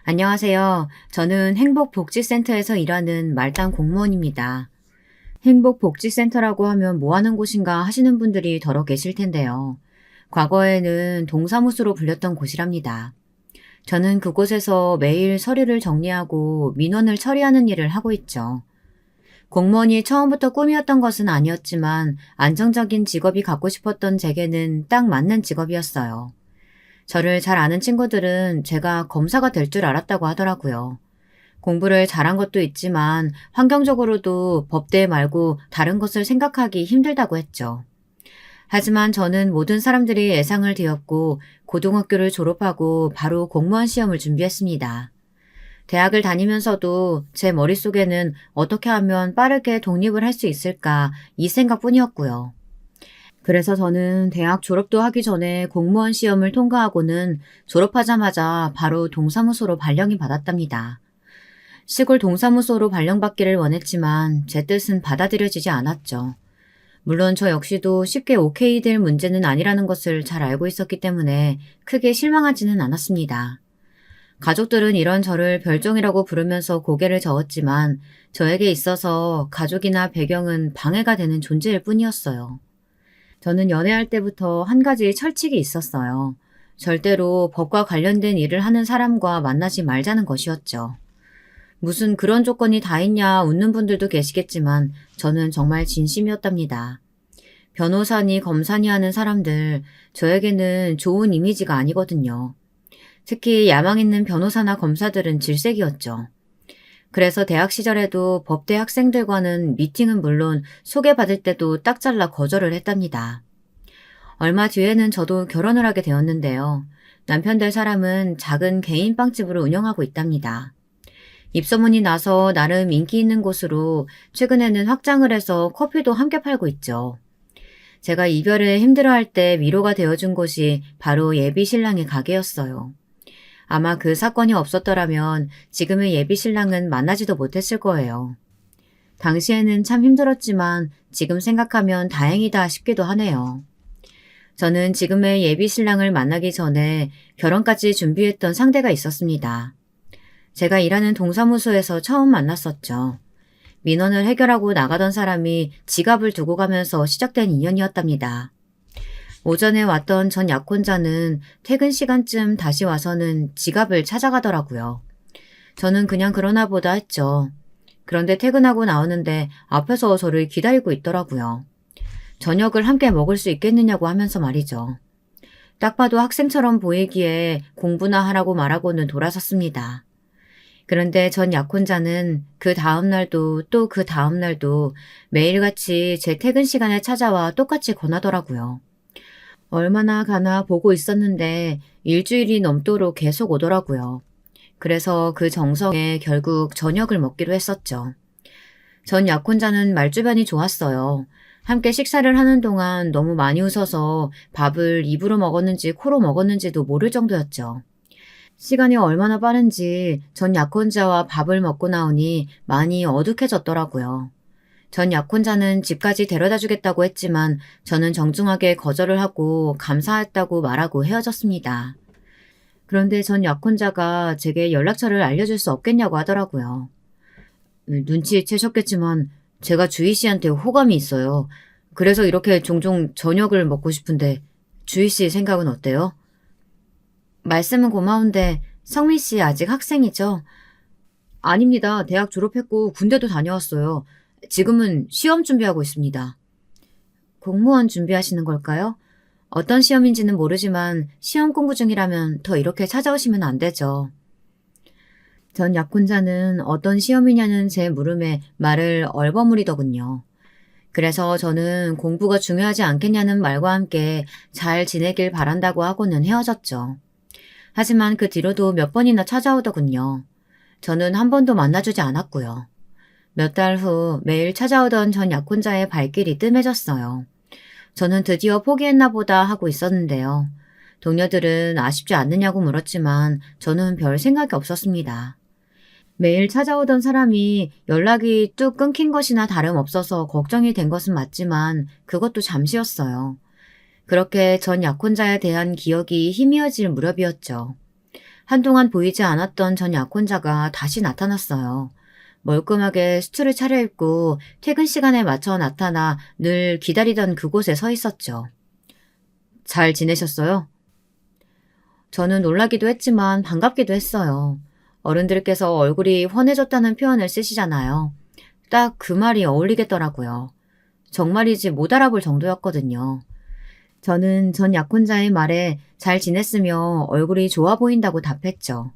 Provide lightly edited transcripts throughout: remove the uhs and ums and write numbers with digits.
안녕하세요. 저는 행복복지센터에서 일하는 말단 공무원입니다. 행복복지센터라고 하면 뭐 하는 곳인가 하시는 분들이 더러 계실 텐데요. 과거에는 동사무소로 불렸던 곳이랍니다. 저는 그곳에서 매일 서류를 정리하고 민원을 처리하는 일을 하고 있죠. 공무원이 처음부터 꿈이었던 것은 아니었지만 안정적인 직업이 갖고 싶었던 제게는 딱 맞는 직업이었어요. 저를 잘 아는 친구들은 제가 검사가 될 줄 알았다고 하더라고요. 공부를 잘한 것도 있지만 환경적으로도 법대 말고 다른 것을 생각하기 힘들다고 했죠. 하지만 저는 모든 사람들이 예상을 뒤엎고 고등학교를 졸업하고 바로 공무원 시험을 준비했습니다. 대학을 다니면서도 제 머릿속에는 어떻게 하면 빠르게 독립을 할 수 있을까 이 생각뿐이었고요. 그래서 저는 대학 졸업도 하기 전에 공무원 시험을 통과하고는 졸업하자마자 바로 동사무소로 발령이 받았답니다. 시골 동사무소로 발령받기를 원했지만 제 뜻은 받아들여지지 않았죠. 물론 저 역시도 쉽게 오케이 될 문제는 아니라는 것을 잘 알고 있었기 때문에 크게 실망하지는 않았습니다. 가족들은 이런 저를 별종이라고 부르면서 고개를 저었지만 저에게 있어서 가족이나 배경은 방해가 되는 존재일 뿐이었어요. 저는 연애할 때부터 한 가지 철칙이 있었어요. 절대로 법과 관련된 일을 하는 사람과 만나지 말자는 것이었죠. 무슨 그런 조건이 다 있냐 웃는 분들도 계시겠지만 저는 정말 진심이었답니다. 변호사니 검사니 하는 사람들, 저에게는 좋은 이미지가 아니거든요. 특히 야망 있는 변호사나 검사들은 질색이었죠. 그래서 대학 시절에도 법대 학생들과는 미팅은 물론 소개받을 때도 딱 잘라 거절을 했답니다. 얼마 뒤에는 저도 결혼을 하게 되었는데요. 남편 될 사람은 작은 개인 빵집을 운영하고 있답니다. 입소문이 나서 나름 인기 있는 곳으로 최근에는 확장을 해서 커피도 함께 팔고 있죠. 제가 이별에 힘들어할 때 위로가 되어준 곳이 바로 예비 신랑의 가게였어요. 아마 그 사건이 없었더라면 지금의 예비 신랑은 만나지도 못했을 거예요. 당시에는 참 힘들었지만 지금 생각하면 다행이다 싶기도 하네요. 저는 지금의 예비 신랑을 만나기 전에 결혼까지 준비했던 상대가 있었습니다. 제가 일하는 동사무소에서 처음 만났었죠. 민원을 해결하고 나가던 사람이 지갑을 두고 가면서 시작된 인연이었답니다. 오전에 왔던 전 약혼자는 퇴근 시간쯤 다시 와서는 지갑을 찾아가더라고요. 저는 그냥 그러나 보다 했죠. 그런데 퇴근하고 나오는데 앞에서 저를 기다리고 있더라고요. 저녁을 함께 먹을 수 있겠느냐고 하면서 말이죠. 딱 봐도 학생처럼 보이기에 공부나 하라고 말하고는 돌아섰습니다. 그런데 전 약혼자는 그 다음날도 또 그 다음날도 매일같이 제 퇴근 시간에 찾아와 똑같이 권하더라고요. 얼마나 가나 보고 있었는데 일주일이 넘도록 계속 오더라고요. 그래서 그 정성에 결국 저녁을 먹기로 했었죠. 전 약혼자는 말주변이 좋았어요. 함께 식사를 하는 동안 너무 많이 웃어서 밥을 입으로 먹었는지 코로 먹었는지도 모를 정도였죠. 시간이 얼마나 빠른지 전 약혼자와 밥을 먹고 나오니 많이 어둑해졌더라고요. 전 약혼자는 집까지 데려다 주겠다고 했지만 저는 정중하게 거절을 하고 감사했다고 말하고 헤어졌습니다. 그런데 전 약혼자가 제게 연락처를 알려줄 수 없겠냐고 하더라고요. 눈치채셨겠지만 제가 주희 씨한테 호감이 있어요. 그래서 이렇게 종종 저녁을 먹고 싶은데 주희 씨 생각은 어때요? 말씀은 고마운데 성민 씨 아직 학생이죠? 아닙니다. 대학 졸업했고 군대도 다녀왔어요. 지금은 시험 준비하고 있습니다. 공무원 준비하시는 걸까요? 어떤 시험인지는 모르지만 시험 공부 중이라면 더 이렇게 찾아오시면 안 되죠. 전 약혼자는 어떤 시험이냐는 제 물음에 말을 얼버무리더군요. 그래서 저는 공부가 중요하지 않겠냐는 말과 함께 잘 지내길 바란다고 하고는 헤어졌죠. 하지만 그 뒤로도 몇 번이나 찾아오더군요. 저는 한 번도 만나주지 않았고요. 몇 달 후 매일 찾아오던 전 약혼자의 발길이 뜸해졌어요. 저는 드디어 포기했나 보다 하고 있었는데요. 동료들은 아쉽지 않느냐고 물었지만 저는 별 생각이 없었습니다. 매일 찾아오던 사람이 연락이 뚝 끊긴 것이나 다름없어서 걱정이 된 것은 맞지만 그것도 잠시였어요. 그렇게 전 약혼자에 대한 기억이 희미해질 무렵이었죠. 한동안 보이지 않았던 전 약혼자가 다시 나타났어요. 멀끔하게 수트를 차려입고 퇴근 시간에 맞춰 나타나 늘 기다리던 그곳에 서 있었죠. 잘 지내셨어요? 저는 놀라기도 했지만 반갑기도 했어요. 어른들께서 얼굴이 환해졌다는 표현을 쓰시잖아요. 딱 그 말이 어울리겠더라고요. 정말이지 못 알아볼 정도였거든요. 저는 전 약혼자의 말에 잘 지냈으며 얼굴이 좋아 보인다고 답했죠.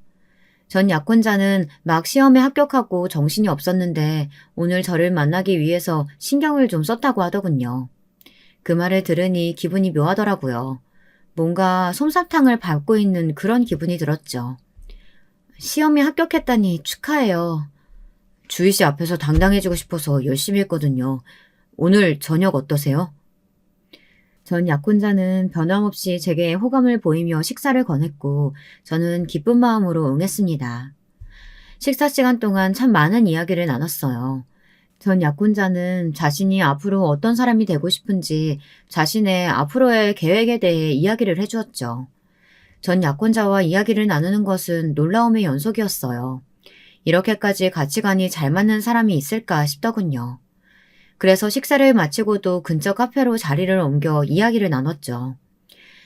전 약혼자는 막 시험에 합격하고 정신이 없었는데 오늘 저를 만나기 위해서 신경을 좀 썼다고 하더군요. 그 말을 들으니 기분이 묘하더라고요. 뭔가 솜사탕을 밟고 있는 그런 기분이 들었죠. 시험에 합격했다니 축하해요. 주희 씨 앞에서 당당해지고 싶어서 열심히 했거든요. 오늘 저녁 어떠세요? 전 약혼자는 변함없이 제게 호감을 보이며 식사를 권했고 저는 기쁜 마음으로 응했습니다. 식사 시간 동안 참 많은 이야기를 나눴어요. 전 약혼자는 자신이 앞으로 어떤 사람이 되고 싶은지 자신의 앞으로의 계획에 대해 이야기를 해주었죠. 전 약혼자와 이야기를 나누는 것은 놀라움의 연속이었어요. 이렇게까지 가치관이 잘 맞는 사람이 있을까 싶더군요. 그래서 식사를 마치고도 근처 카페로 자리를 옮겨 이야기를 나눴죠.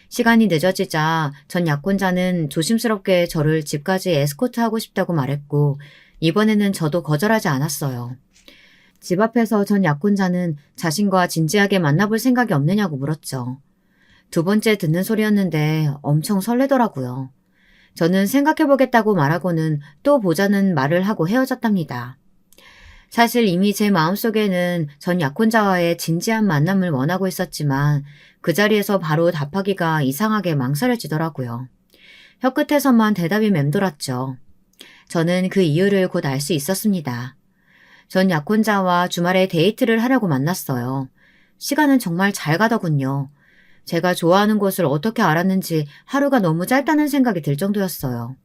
시간이 늦어지자 전 약혼자는 조심스럽게 저를 집까지 에스코트하고 싶다고 말했고 이번에는 저도 거절하지 않았어요. 집 앞에서 전 약혼자는 자신과 진지하게 만나볼 생각이 없느냐고 물었죠. 두 번째 듣는 소리였는데 엄청 설레더라고요. 저는 생각해보겠다고 말하고는 또 보자는 말을 하고 헤어졌답니다. 사실 이미 제 마음속에는 전 약혼자와의 진지한 만남을 원하고 있었지만 그 자리에서 바로 답하기가 이상하게 망설여지더라고요. 혀끝에서만 대답이 맴돌았죠. 저는 그 이유를 곧 알 수 있었습니다. 전 약혼자와 주말에 데이트를 하려고 만났어요. 시간은 정말 잘 가더군요. 제가 좋아하는 곳을 어떻게 알았는지 하루가 너무 짧다는 생각이 들 정도였어요.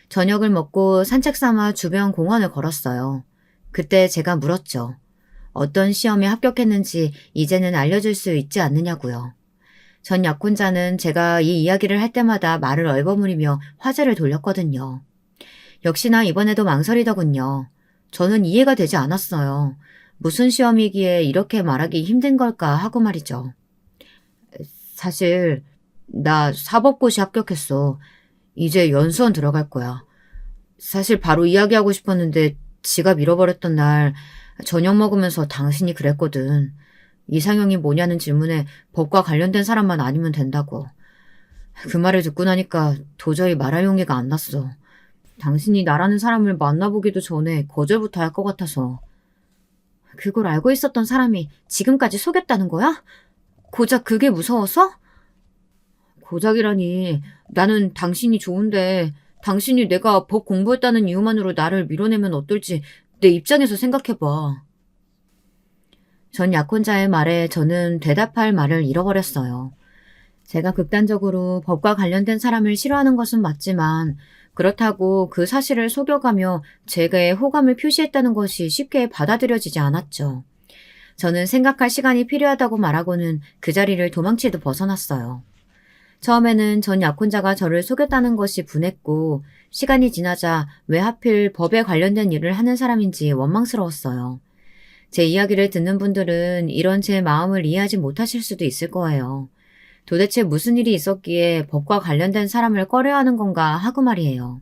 저녁을 먹고 산책 삼아 주변 공원을 걸었어요. 그때 제가 물었죠. 어떤 시험에 합격했는지 이제는 알려줄 수 있지 않느냐고요. 전 약혼자는 제가 이 이야기를 할 때마다 말을 얼버무리며 화제를 돌렸거든요. 역시나 이번에도 망설이더군요. 저는 이해가 되지 않았어요. 무슨 시험이기에 이렇게 말하기 힘든 걸까 하고 말이죠. 사실 나 사법고시 합격했어. 이제 연수원 들어갈 거야. 사실 바로 이야기하고 싶었는데 지갑 잃어버렸던 날 저녁 먹으면서 당신이 그랬거든. 이상형이 뭐냐는 질문에 법과 관련된 사람만 아니면 된다고. 그 말을 듣고 나니까 도저히 말할 용기가 안 났어. 당신이 나라는 사람을 만나보기도 전에 거절부터 할 것 같아서. 그걸 알고 있었던 사람이 지금까지 속였다는 거야? 고작 그게 무서워서? 고작이라니. 나는 당신이 좋은데 당신이 내가 법 공부했다는 이유만으로 나를 밀어내면 어떨지 내 입장에서 생각해봐. 전 약혼자의 말에 저는 대답할 말을 잃어버렸어요. 제가 극단적으로 법과 관련된 사람을 싫어하는 것은 맞지만 그렇다고 그 사실을 속여가며 제게 호감을 표시했다는 것이 쉽게 받아들여지지 않았죠. 저는 생각할 시간이 필요하다고 말하고는 그 자리를 도망치듯 벗어났어요. 처음에는 전 약혼자가 저를 속였다는 것이 분했고 시간이 지나자 왜 하필 법에 관련된 일을 하는 사람인지 원망스러웠어요. 제 이야기를 듣는 분들은 이런 제 마음을 이해하지 못하실 수도 있을 거예요. 도대체 무슨 일이 있었기에 법과 관련된 사람을 꺼려하는 건가 하고 말이에요.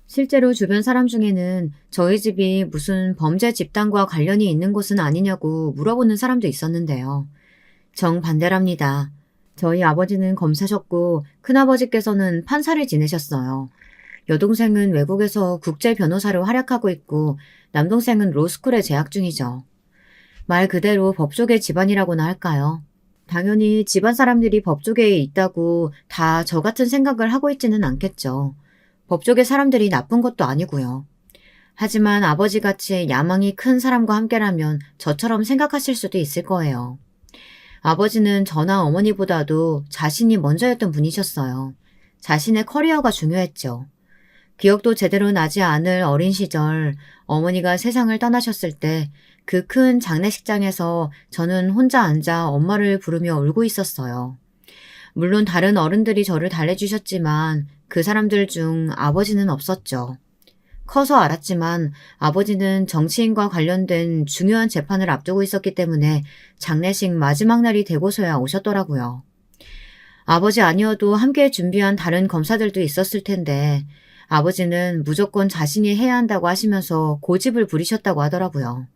실제로 주변 사람 중에는 저희 집이 무슨 범죄 집단과 관련이 있는 곳은 아니냐고 물어보는 사람도 있었는데요. 정반대랍니다. 저희 아버지는 검사셨고 큰아버지께서는 판사를 지내셨어요. 여동생은 외국에서 국제 변호사로 활약하고 있고 남동생은 로스쿨에 재학 중이죠. 말 그대로 법조계 집안이라고나 할까요? 당연히 집안 사람들이 법조계에 있다고 다 저 같은 생각을 하고 있지는 않겠죠. 법조계 사람들이 나쁜 것도 아니고요. 하지만 아버지같이 야망이 큰 사람과 함께라면 저처럼 생각하실 수도 있을 거예요. 아버지는 저나 어머니보다도 자신이 먼저였던 분이셨어요. 자신의 커리어가 중요했죠. 기억도 제대로 나지 않을 어린 시절 어머니가 세상을 떠나셨을 때 그 큰 장례식장에서 저는 혼자 앉아 엄마를 부르며 울고 있었어요. 물론 다른 어른들이 저를 달래주셨지만 그 사람들 중 아버지는 없었죠. 커서 알았지만 아버지는 정치인과 관련된 중요한 재판을 앞두고 있었기 때문에 장례식 마지막 날이 되고서야 오셨더라고요. 아버지 아니어도 함께 준비한 다른 검사들도 있었을 텐데 아버지는 무조건 자신이 해야 한다고 하시면서 고집을 부리셨다고 하더라고요.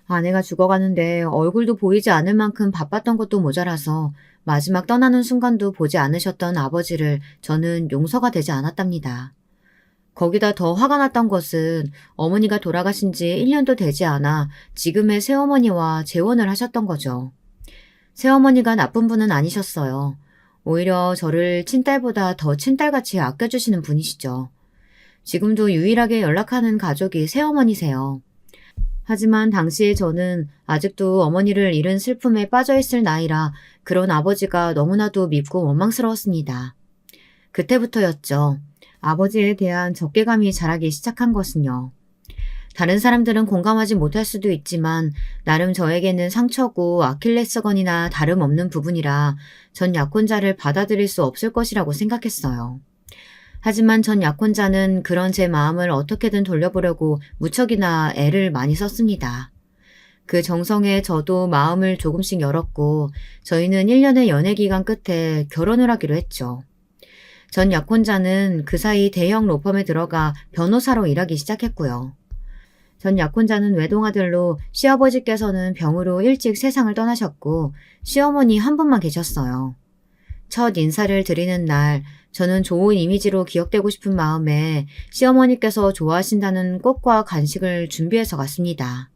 아내가 죽어가는데 얼굴도 보이지 않을 만큼 바빴던 것도 모자라서 마지막 떠나는 순간도 보지 않으셨던 아버지를 저는 용서가 되지 않았답니다. 거기다 더 화가 났던 것은 어머니가 돌아가신 지 1년도 되지 않아 지금의 새어머니와 재혼을 하셨던 거죠. 새어머니가 나쁜 분은 아니셨어요. 오히려 저를 친딸보다 더 친딸같이 아껴주시는 분이시죠. 지금도 유일하게 연락하는 가족이 새어머니세요. 하지만 당시에 저는 아직도 어머니를 잃은 슬픔에 빠져있을 나이라 그런 아버지가 너무나도 밉고 원망스러웠습니다. 그때부터였죠. 아버지에 대한 적개감이 자라기 시작한 것은요. 다른 사람들은 공감하지 못할 수도 있지만 나름 저에게는 상처고 아킬레스건이나 다름없는 부분이라 전 약혼자를 받아들일 수 없을 것이라고 생각했어요. 하지만 전 약혼자는 그런 제 마음을 어떻게든 돌려보려고 무척이나 애를 많이 썼습니다. 그 정성에 저도 마음을 조금씩 열었고 저희는 1년의 연애 기간 끝에 결혼을 하기로 했죠. 전 약혼자는 그 사이 대형 로펌에 들어가 변호사로 일하기 시작했고요. 전 약혼자는 외동아들로 시아버지께서는 병으로 일찍 세상을 떠나셨고 시어머니 한 분만 계셨어요. 첫 인사를 드리는 날 저는 좋은 이미지로 기억되고 싶은 마음에 시어머니께서 좋아하신다는 꽃과 간식을 준비해서 갔습니다.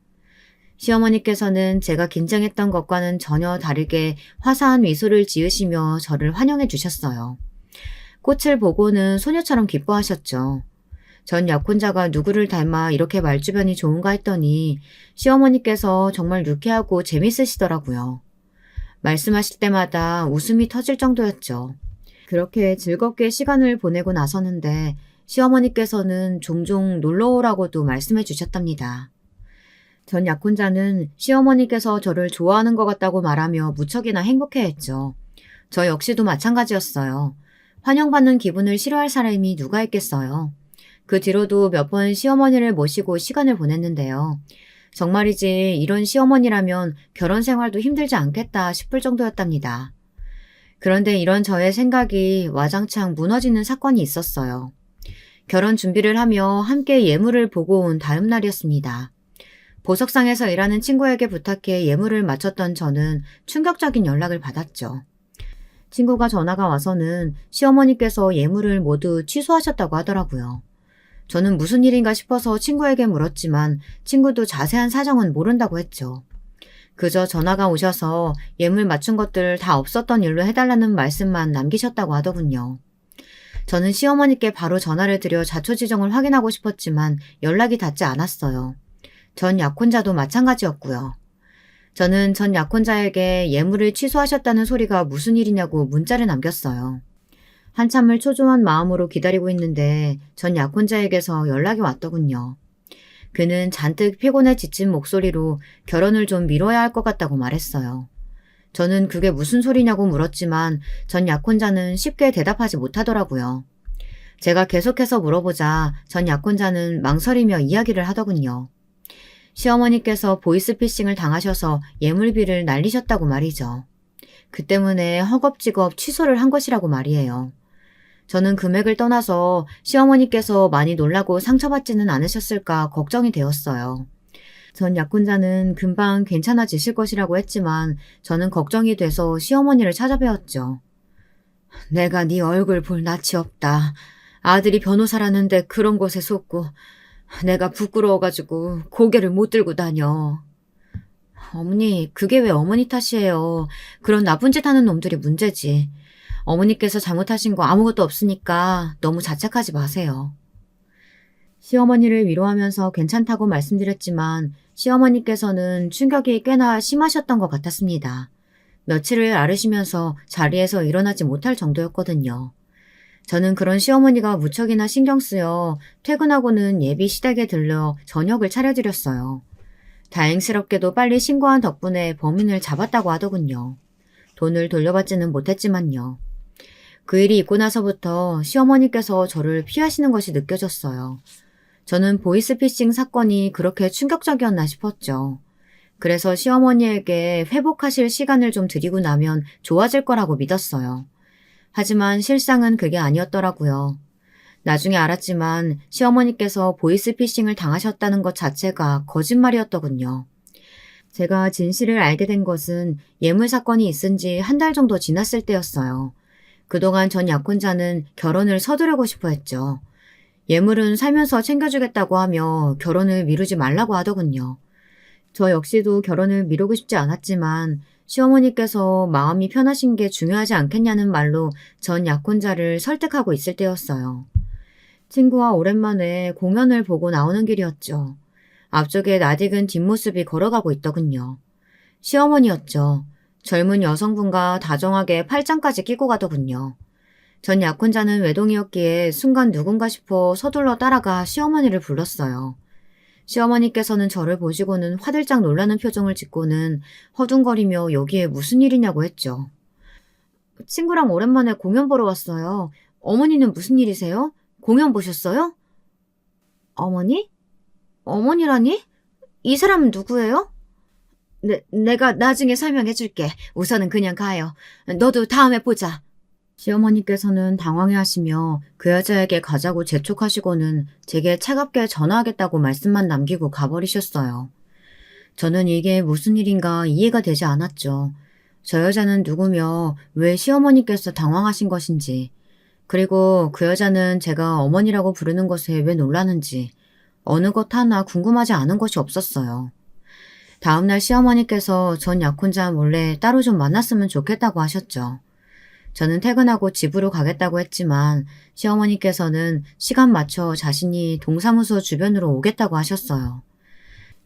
시어머니께서는 제가 긴장했던 것과는 전혀 다르게 화사한 미소를 지으시며 저를 환영해 주셨어요. 꽃을 보고는 소녀처럼 기뻐하셨죠. 전 약혼자가 누구를 닮아 이렇게 말주변이 좋은가 했더니 시어머니께서 정말 유쾌하고 재밌으시더라고요. 말씀하실 때마다 웃음이 터질 정도였죠. 그렇게 즐겁게 시간을 보내고 나서는데 시어머니께서는 종종 놀러오라고도 말씀해 주셨답니다. 전 약혼자는 시어머니께서 저를 좋아하는 것 같다고 말하며 무척이나 행복해했죠. 저 역시도 마찬가지였어요. 환영받는 기분을 싫어할 사람이 누가 있겠어요. 그 뒤로도 몇 번 시어머니를 모시고 시간을 보냈는데요. 정말이지 이런 시어머니라면 결혼 생활도 힘들지 않겠다 싶을 정도였답니다. 그런데 이런 저의 생각이 와장창 무너지는 사건이 있었어요. 결혼 준비를 하며 함께 예물을 보고 온 다음 날이었습니다. 보석상에서 일하는 친구에게 부탁해 예물을 맞췄던 저는 충격적인 연락을 받았죠. 친구가 전화가 와서는 시어머니께서 예물을 모두 취소하셨다고 하더라고요. 저는 무슨 일인가 싶어서 친구에게 물었지만 친구도 자세한 사정은 모른다고 했죠. 그저 전화가 오셔서 예물 맞춘 것들 다 없었던 일로 해달라는 말씀만 남기셨다고 하더군요. 저는 시어머니께 바로 전화를 드려 자초지종을 확인하고 싶었지만 연락이 닿지 않았어요. 전 약혼자도 마찬가지였고요. 저는 전 약혼자에게 예물을 취소하셨다는 소리가 무슨 일이냐고 문자를 남겼어요. 한참을 초조한 마음으로 기다리고 있는데 전 약혼자에게서 연락이 왔더군요. 그는 잔뜩 피곤해 지친 목소리로 결혼을 좀 미뤄야 할 것 같다고 말했어요. 저는 그게 무슨 소리냐고 물었지만 전 약혼자는 쉽게 대답하지 못하더라고요. 제가 계속해서 물어보자 전 약혼자는 망설이며 이야기를 하더군요. 시어머니께서 보이스피싱을 당하셔서 예물비를 날리셨다고 말이죠. 그 때문에 허겁지겁 취소를 한 것이라고 말이에요. 저는 금액을 떠나서 시어머니께서 많이 놀라고 상처받지는 않으셨을까 걱정이 되었어요. 전 약혼자는 금방 괜찮아지실 것이라고 했지만 저는 걱정이 돼서 시어머니를 찾아뵈었죠. 내가 네 얼굴 볼 낯이 없다. 아들이 변호사라는데 그런 곳에 속고 내가 부끄러워가지고 고개를 못 들고 다녀. 어머니, 그게 왜 어머니 탓이에요. 그런 나쁜 짓 하는 놈들이 문제지. 어머니께서 잘못하신 거 아무것도 없으니까 너무 자책하지 마세요. 시어머니를 위로하면서 괜찮다고 말씀드렸지만 시어머니께서는 충격이 꽤나 심하셨던 것 같았습니다. 며칠을 앓으시면서 자리에서 일어나지 못할 정도였거든요. 저는 그런 시어머니가 무척이나 신경 쓰여 퇴근하고는 예비 시댁에 들러 저녁을 차려드렸어요. 다행스럽게도 빨리 신고한 덕분에 범인을 잡았다고 하더군요. 돈을 돌려받지는 못했지만요. 그 일이 있고 나서부터 시어머니께서 저를 피하시는 것이 느껴졌어요. 저는 보이스피싱 사건이 그렇게 충격적이었나 싶었죠. 그래서 시어머니에게 회복하실 시간을 좀 드리고 나면 좋아질 거라고 믿었어요. 하지만 실상은 그게 아니었더라고요. 나중에 알았지만 시어머니께서 보이스피싱을 당하셨다는 것 자체가 거짓말이었더군요. 제가 진실을 알게 된 것은 예물 사건이 있은 지 한 달 정도 지났을 때였어요. 그동안 전 약혼자는 결혼을 서두르고 싶어 했죠. 예물은 살면서 챙겨주겠다고 하며 결혼을 미루지 말라고 하더군요. 저 역시도 결혼을 미루고 싶지 않았지만 시어머니께서 마음이 편하신 게 중요하지 않겠냐는 말로 전 약혼자를 설득하고 있을 때였어요. 친구와 오랜만에 공연을 보고 나오는 길이었죠. 앞쪽에 낯익은 뒷모습이 걸어가고 있더군요. 시어머니였죠. 젊은 여성분과 다정하게 팔짱까지 끼고 가더군요. 전 약혼자는 외동이었기에 순간 누군가 싶어 서둘러 따라가 시어머니를 불렀어요. 시어머니께서는 저를 보시고는 화들짝 놀라는 표정을 짓고는 허둥거리며 여기에 무슨 일이냐고 했죠. 친구랑 오랜만에 공연 보러 왔어요. 어머니는 무슨 일이세요? 공연 보셨어요? 어머니? 어머니라니? 이 사람은 누구예요? 내가 나중에 설명해 줄게. 우선은 그냥 가요. 너도 다음에 보자. 시어머니께서는 당황해하시며 그 여자에게 가자고 재촉하시고는 제게 차갑게 전화하겠다고 말씀만 남기고 가버리셨어요. 저는 이게 무슨 일인가 이해가 되지 않았죠. 저 여자는 누구며 왜 시어머니께서 당황하신 것인지, 그리고 그 여자는 제가 어머니라고 부르는 것에 왜 놀라는지 어느 것 하나 궁금하지 않은 것이 없었어요. 다음날 시어머니께서 전 약혼자 몰래 따로 좀 만났으면 좋겠다고 하셨죠. 저는 퇴근하고 집으로 가겠다고 했지만 시어머니께서는 시간 맞춰 자신이 동사무소 주변으로 오겠다고 하셨어요.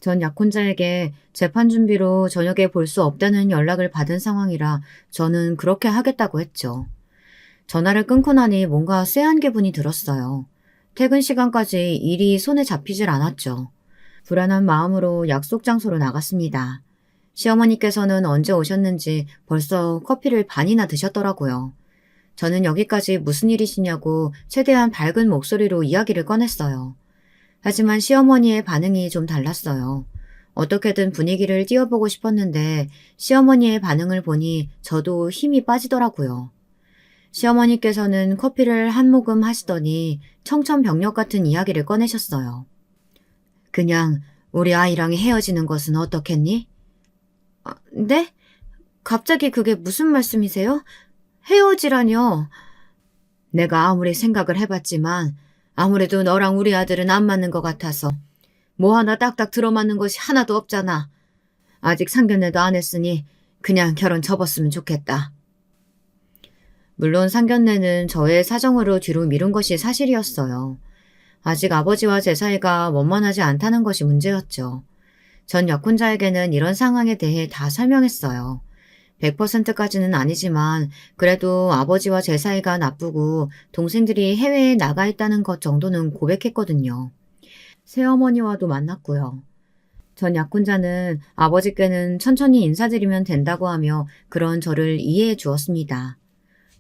전 약혼자에게 재판 준비로 저녁에 볼 수 없다는 연락을 받은 상황이라 저는 그렇게 하겠다고 했죠. 전화를 끊고 나니 뭔가 쎄한 기분이 들었어요. 퇴근 시간까지 일이 손에 잡히질 않았죠. 불안한 마음으로 약속 장소로 나갔습니다. 시어머니께서는 언제 오셨는지 벌써 커피를 반이나 드셨더라고요. 저는 여기까지 무슨 일이시냐고 최대한 밝은 목소리로 이야기를 꺼냈어요. 하지만 시어머니의 반응이 좀 달랐어요. 어떻게든 분위기를 띄워보고 싶었는데 시어머니의 반응을 보니 저도 힘이 빠지더라고요. 시어머니께서는 커피를 한 모금 하시더니 청천벽력 같은 이야기를 꺼내셨어요. 그냥 우리 아이랑 헤어지는 것은 어떻겠니? 네? 갑자기 그게 무슨 말씀이세요? 헤어지라뇨. 내가 아무리 생각을 해봤지만 아무래도 너랑 우리 아들은 안 맞는 것 같아서 뭐 하나 딱딱 들어맞는 것이 하나도 없잖아. 아직 상견례도 안 했으니 그냥 결혼 접었으면 좋겠다. 물론 상견례는 저의 사정으로 뒤로 미룬 것이 사실이었어요. 아직 아버지와 제 사이가 원만하지 않다는 것이 문제였죠. 전 약혼자에게는 이런 상황에 대해 다 설명했어요. 100%까지는 아니지만 그래도 아버지와 제 사이가 나쁘고 동생들이 해외에 나가 있다는 것 정도는 고백했거든요. 새어머니와도 만났고요. 전 약혼자는 아버지께는 천천히 인사드리면 된다고 하며 그런 저를 이해해 주었습니다.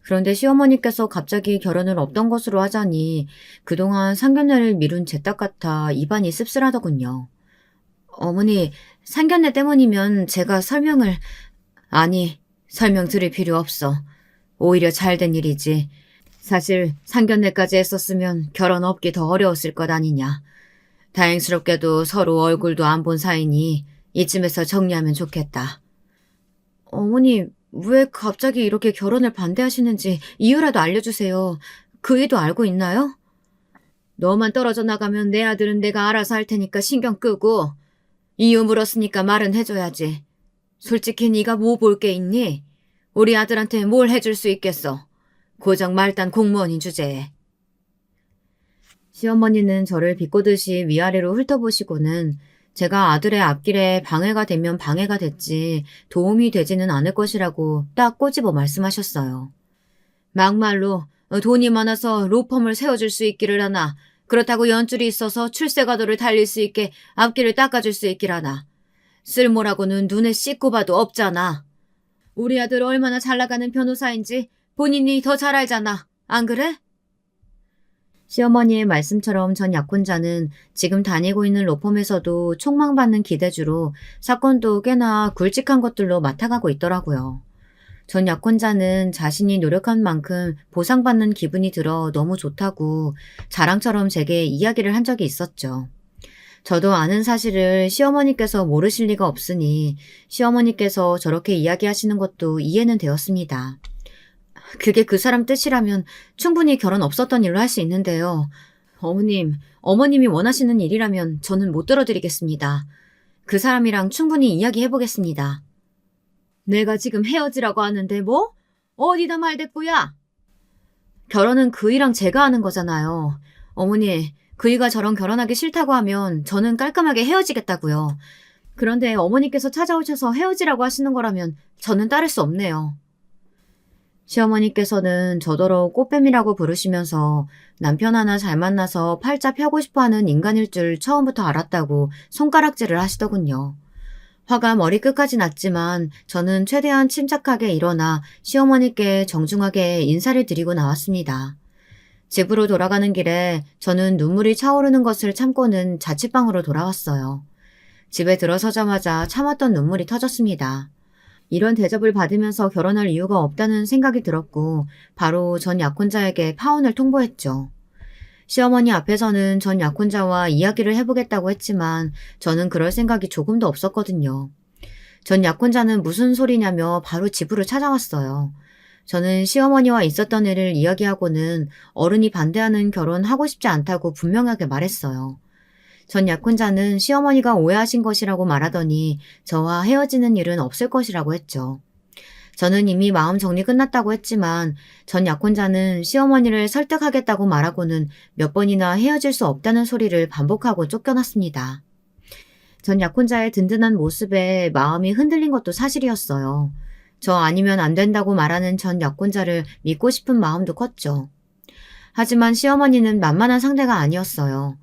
그런데 시어머니께서 갑자기 결혼을 없던 것으로 하자니 그동안 상견례를 미룬 제 딸 같아 입안이 씁쓸하더군요. 어머니, 상견례 때문이면 제가 아니, 설명 드릴 필요 없어. 오히려 잘된 일이지. 사실 상견례까지 했었으면 결혼 없기 더 어려웠을 것 아니냐. 다행스럽게도 서로 얼굴도 안 본 사이니 이쯤에서 정리하면 좋겠다. 어머니, 왜 갑자기 이렇게 결혼을 반대하시는지 이유라도 알려주세요. 그 이유도 알고 있나요? 너만 떨어져 나가면 내 아들은 내가 알아서 할 테니까 신경 끄고 이유 물었으니까 말은 해줘야지. 솔직히 네가 뭐 볼 게 있니? 우리 아들한테 뭘 해줄 수 있겠어. 고작 말단 공무원인 주제에. 시어머니는 저를 비꼬듯이 위아래로 훑어보시고는 제가 아들의 앞길에 방해가 되면 방해가 됐지 도움이 되지는 않을 것이라고 딱 꼬집어 말씀하셨어요. 막말로 돈이 많아서 로펌을 세워줄 수 있기를 하나 그렇다고 연줄이 있어서 출세가도를 달릴 수 있게 앞길을 닦아줄 수 있기를 하나 쓸모라고는 눈에 씻고 봐도 없잖아. 우리 아들 얼마나 잘 나가는 변호사인지 본인이 더 잘 알잖아. 안 그래? 시어머니의 말씀처럼 전 약혼자는 지금 다니고 있는 로펌에서도 촉망받는 기대주로 사건도 꽤나 굵직한 것들로 맡아가고 있더라고요. 전 약혼자는 자신이 노력한 만큼 보상받는 기분이 들어 너무 좋다고 자랑처럼 제게 이야기를 한 적이 있었죠. 저도 아는 사실을 시어머니께서 모르실 리가 없으니 시어머니께서 저렇게 이야기하시는 것도 이해는 되었습니다. 그게 그 사람 뜻이라면 충분히 결혼 없었던 일로 할 수 있는데요. 어머님이 원하시는 일이라면 저는 못 들어드리겠습니다. 그 사람이랑 충분히 이야기해보겠습니다. 내가 지금 헤어지라고 하는데 뭐? 어디다 말대꾸야? 결혼은 그이랑 제가 하는 거잖아요. 어머니, 그이가 저랑 결혼하기 싫다고 하면 저는 깔끔하게 헤어지겠다고요. 그런데 어머니께서 찾아오셔서 헤어지라고 하시는 거라면 저는 따를 수 없네요. 시어머니께서는 저더러 꽃뱀이라고 부르시면서 남편 하나 잘 만나서 팔자 펴고 싶어하는 인간일 줄 처음부터 알았다고 손가락질을 하시더군요. 화가 머리끝까지 났지만 저는 최대한 침착하게 일어나 시어머니께 정중하게 인사를 드리고 나왔습니다. 집으로 돌아가는 길에 저는 눈물이 차오르는 것을 참고는 자취방으로 돌아왔어요. 집에 들어서자마자 참았던 눈물이 터졌습니다. 이런 대접을 받으면서 결혼할 이유가 없다는 생각이 들었고 바로 전 약혼자에게 파혼을 통보했죠. 시어머니 앞에서는 전 약혼자와 이야기를 해보겠다고 했지만 저는 그럴 생각이 조금도 없었거든요. 전 약혼자는 무슨 소리냐며 바로 집으로 찾아왔어요. 저는 시어머니와 있었던 일을 이야기하고는 어른이 반대하는 결혼 하고 싶지 않다고 분명하게 말했어요. 전 약혼자는 시어머니가 오해하신 것이라고 말하더니 저와 헤어지는 일은 없을 것이라고 했죠. 저는 이미 마음 정리 끝났다고 했지만 전 약혼자는 시어머니를 설득하겠다고 말하고는 몇 번이나 헤어질 수 없다는 소리를 반복하고 쫓겨났습니다. 전 약혼자의 든든한 모습에 마음이 흔들린 것도 사실이었어요. 저 아니면 안 된다고 말하는 전 약혼자를 믿고 싶은 마음도 컸죠. 하지만 시어머니는 만만한 상대가 아니었어요.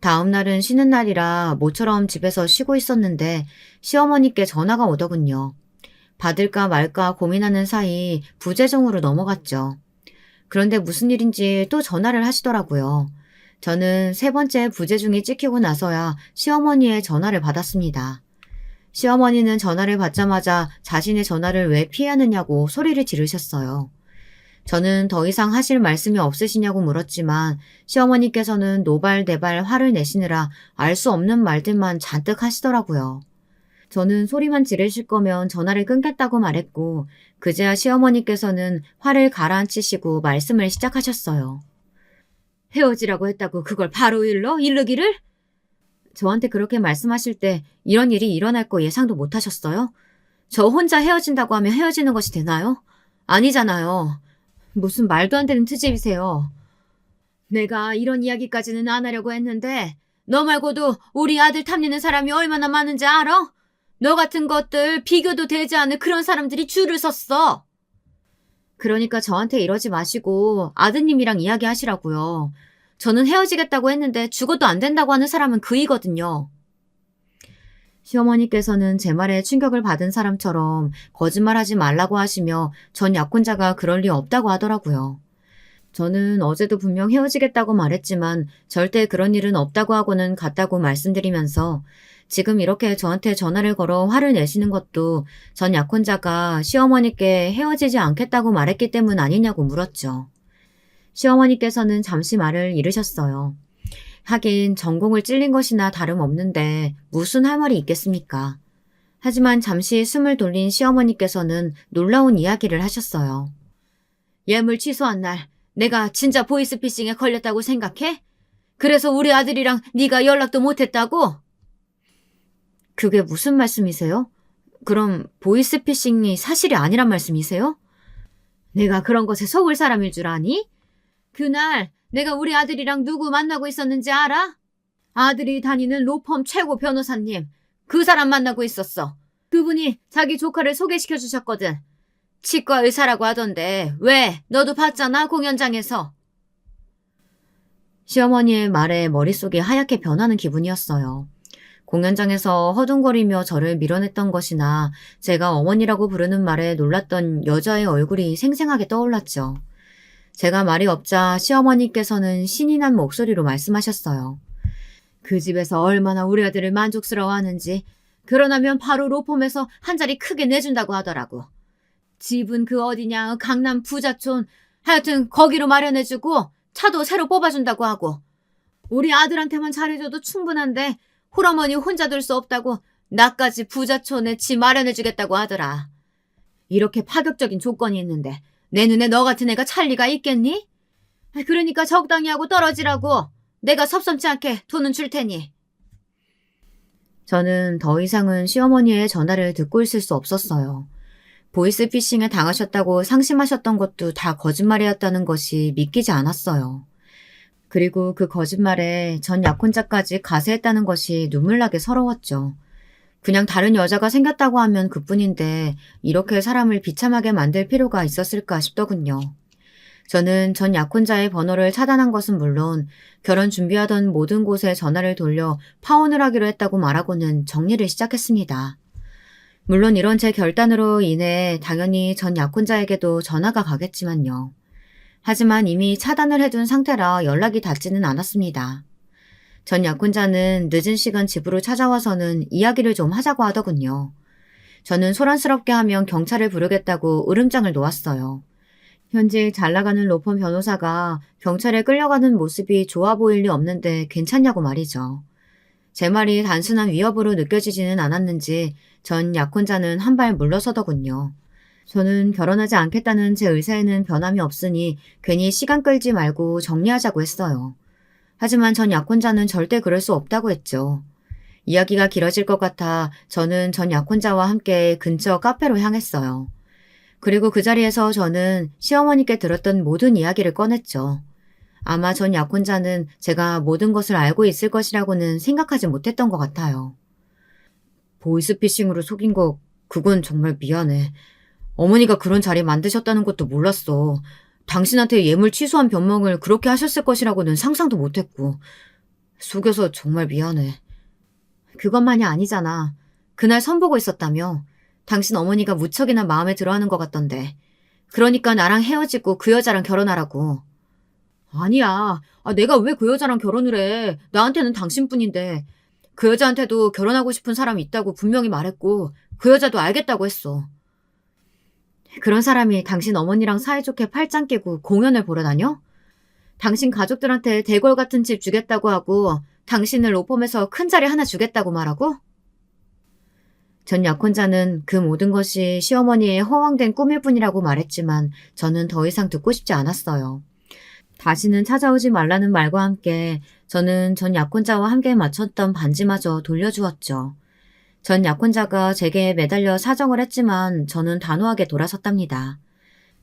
다음 날은 쉬는 날이라 모처럼 집에서 쉬고 있었는데 시어머니께 전화가 오더군요. 받을까 말까 고민하는 사이 부재중으로 넘어갔죠. 그런데 무슨 일인지 또 전화를 하시더라고요. 저는 세 번째 부재중이 찍히고 나서야 시어머니의 전화를 받았습니다. 시어머니는 전화를 받자마자 자신의 전화를 왜 피하느냐고 소리를 지르셨어요. 저는 더 이상 하실 말씀이 없으시냐고 물었지만 시어머니께서는 노발대발 화를 내시느라 알 수 없는 말들만 잔뜩 하시더라고요. 저는 소리만 지르실 거면 전화를 끊겠다고 말했고 그제야 시어머니께서는 화를 가라앉히시고 말씀을 시작하셨어요. 헤어지라고 했다고 그걸 바로 이르기를? 저한테 그렇게 말씀하실 때 이런 일이 일어날 거 예상도 못 하셨어요? 저 혼자 헤어진다고 하면 헤어지는 것이 되나요? 아니잖아요. 무슨 말도 안 되는 트집이세요. 내가 이런 이야기까지는 안 하려고 했는데 너 말고도 우리 아들 탐내는 사람이 얼마나 많은지 알아? 너 같은 것들 비교도 되지 않을 그런 사람들이 줄을 섰어. 그러니까 저한테 이러지 마시고 아드님이랑 이야기하시라고요. 저는 헤어지겠다고 했는데 죽어도 안 된다고 하는 사람은 그이거든요. 시어머니께서는 제 말에 충격을 받은 사람처럼 거짓말하지 말라고 하시며 전 약혼자가 그럴 리 없다고 하더라고요. 저는 어제도 분명 헤어지겠다고 말했지만 절대 그런 일은 없다고 하고는 갔다고 말씀드리면서 지금 이렇게 저한테 전화를 걸어 화를 내시는 것도 전 약혼자가 시어머니께 헤어지지 않겠다고 말했기 때문 아니냐고 물었죠. 시어머니께서는 잠시 말을 잃으셨어요. 하긴 전공을 찔린 것이나 다름없는데 무슨 할 말이 있겠습니까? 하지만 잠시 숨을 돌린 시어머니께서는 놀라운 이야기를 하셨어요. 예물 취소한 날 내가 진짜 보이스피싱에 걸렸다고 생각해? 그래서 우리 아들이랑 네가 연락도 못했다고? 그게 무슨 말씀이세요? 그럼 보이스피싱이 사실이 아니란 말씀이세요? 내가 그런 것에 속을 사람일 줄 아니? 그날 내가 우리 아들이랑 누구 만나고 있었는지 알아? 아들이 다니는 로펌 최고 변호사님. 그 사람 만나고 있었어. 그분이 자기 조카를 소개시켜 주셨거든. 치과 의사라고 하던데 왜? 너도 봤잖아 공연장에서. 시어머니의 말에 머릿속이 하얗게 변하는 기분이었어요. 공연장에서 허둥거리며 저를 밀어냈던 것이나 제가 어머니라고 부르는 말에 놀랐던 여자의 얼굴이 생생하게 떠올랐죠. 제가 말이 없자 시어머니께서는 신이 난 목소리로 말씀하셨어요. 그 집에서 얼마나 우리 아들을 만족스러워하는지 결혼하면 바로 로펌에서 한 자리 크게 내준다고 하더라고. 집은 그 어디냐 강남 부자촌 하여튼 거기로 마련해주고 차도 새로 뽑아준다고 하고 우리 아들한테만 잘해줘도 충분한데 홀어머니 혼자 둘 수 없다고 나까지 부자촌에 집 마련해주겠다고 하더라. 이렇게 파격적인 조건이 있는데 내 눈에 너 같은 애가 찰 리가 있겠니? 그러니까 적당히 하고 떨어지라고. 내가 섭섭지 않게 돈은 줄 테니. 저는 더 이상은 시어머니의 전화를 듣고 있을 수 없었어요. 보이스피싱에 당하셨다고 상심하셨던 것도 다 거짓말이었다는 것이 믿기지 않았어요. 그리고 그 거짓말에 전 약혼자까지 가세했다는 것이 눈물나게 서러웠죠. 그냥 다른 여자가 생겼다고 하면 그뿐인데 이렇게 사람을 비참하게 만들 필요가 있었을까 싶더군요. 저는 전 약혼자의 번호를 차단한 것은 물론 결혼 준비하던 모든 곳에 전화를 돌려 파혼을 하기로 했다고 말하고는 정리를 시작했습니다. 물론 이런 제 결단으로 인해 당연히 전 약혼자에게도 전화가 가겠지만요. 하지만 이미 차단을 해둔 상태라 연락이 닿지는 않았습니다. 전 약혼자는 늦은 시간 집으로 찾아와서는 이야기를 좀 하자고 하더군요. 저는 소란스럽게 하면 경찰을 부르겠다고 으름장을 놓았어요. 현재 잘 나가는 로펌 변호사가 경찰에 끌려가는 모습이 좋아 보일 리 없는데 괜찮냐고 말이죠. 제 말이 단순한 위협으로 느껴지지는 않았는지 전 약혼자는 한 발 물러서더군요. 저는 결혼하지 않겠다는 제 의사에는 변함이 없으니 괜히 시간 끌지 말고 정리하자고 했어요. 하지만 전 약혼자는 절대 그럴 수 없다고 했죠. 이야기가 길어질 것 같아 저는 전 약혼자와 함께 근처 카페로 향했어요. 그리고 그 자리에서 저는 시어머니께 들었던 모든 이야기를 꺼냈죠. 아마 전 약혼자는 제가 모든 것을 알고 있을 것이라고는 생각하지 못했던 것 같아요. 보이스피싱으로 속인 거 그건 정말 미안해. 어머니가 그런 자리 만드셨다는 것도 몰랐어. 당신한테 예물 취소한 변명을 그렇게 하셨을 것이라고는 상상도 못했고. 속여서 정말 미안해. 그것만이 아니잖아. 그날 선보고 있었다며. 당신 어머니가 무척이나 마음에 들어하는 것 같던데. 그러니까 나랑 헤어지고 그 여자랑 결혼하라고. 아니야. 내가 왜 그 여자랑 결혼을 해. 나한테는 당신뿐인데. 그 여자한테도 결혼하고 싶은 사람이 있다고 분명히 말했고 그 여자도 알겠다고 했어. 그런 사람이 당신 어머니랑 사이좋게 팔짱 끼고 공연을 보러 다녀? 당신 가족들한테 대궐 같은 집 주겠다고 하고 당신을 로펌에서 큰 자리 하나 주겠다고 말하고? 전 약혼자는 그 모든 것이 시어머니의 허황된 꿈일 뿐이라고 말했지만 저는 더 이상 듣고 싶지 않았어요. 다시는 찾아오지 말라는 말과 함께 저는 전 약혼자와 함께 맞췄던 반지마저 돌려주었죠. 전 약혼자가 제게 매달려 사정을 했지만 저는 단호하게 돌아섰답니다.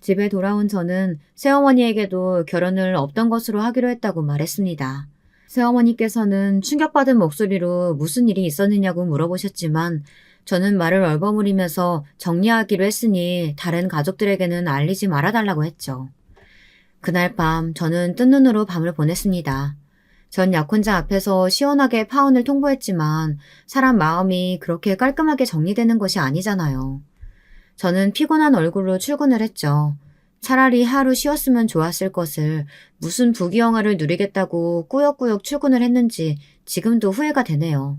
집에 돌아온 저는 새어머니에게도 결혼을 없던 것으로 하기로 했다고 말했습니다. 새어머니께서는 충격받은 목소리로 무슨 일이 있었느냐고 물어보셨지만 저는 말을 얼버무리면서 정리하기로 했으니 다른 가족들에게는 알리지 말아달라고 했죠. 그날 밤 저는 뜬 눈으로 밤을 보냈습니다. 전 약혼자 앞에서 시원하게 파혼을 통보했지만 사람 마음이 그렇게 깔끔하게 정리되는 것이 아니잖아요. 저는 피곤한 얼굴로 출근을 했죠. 차라리 하루 쉬었으면 좋았을 것을 무슨 부귀영화를 누리겠다고 꾸역꾸역 출근을 했는지 지금도 후회가 되네요.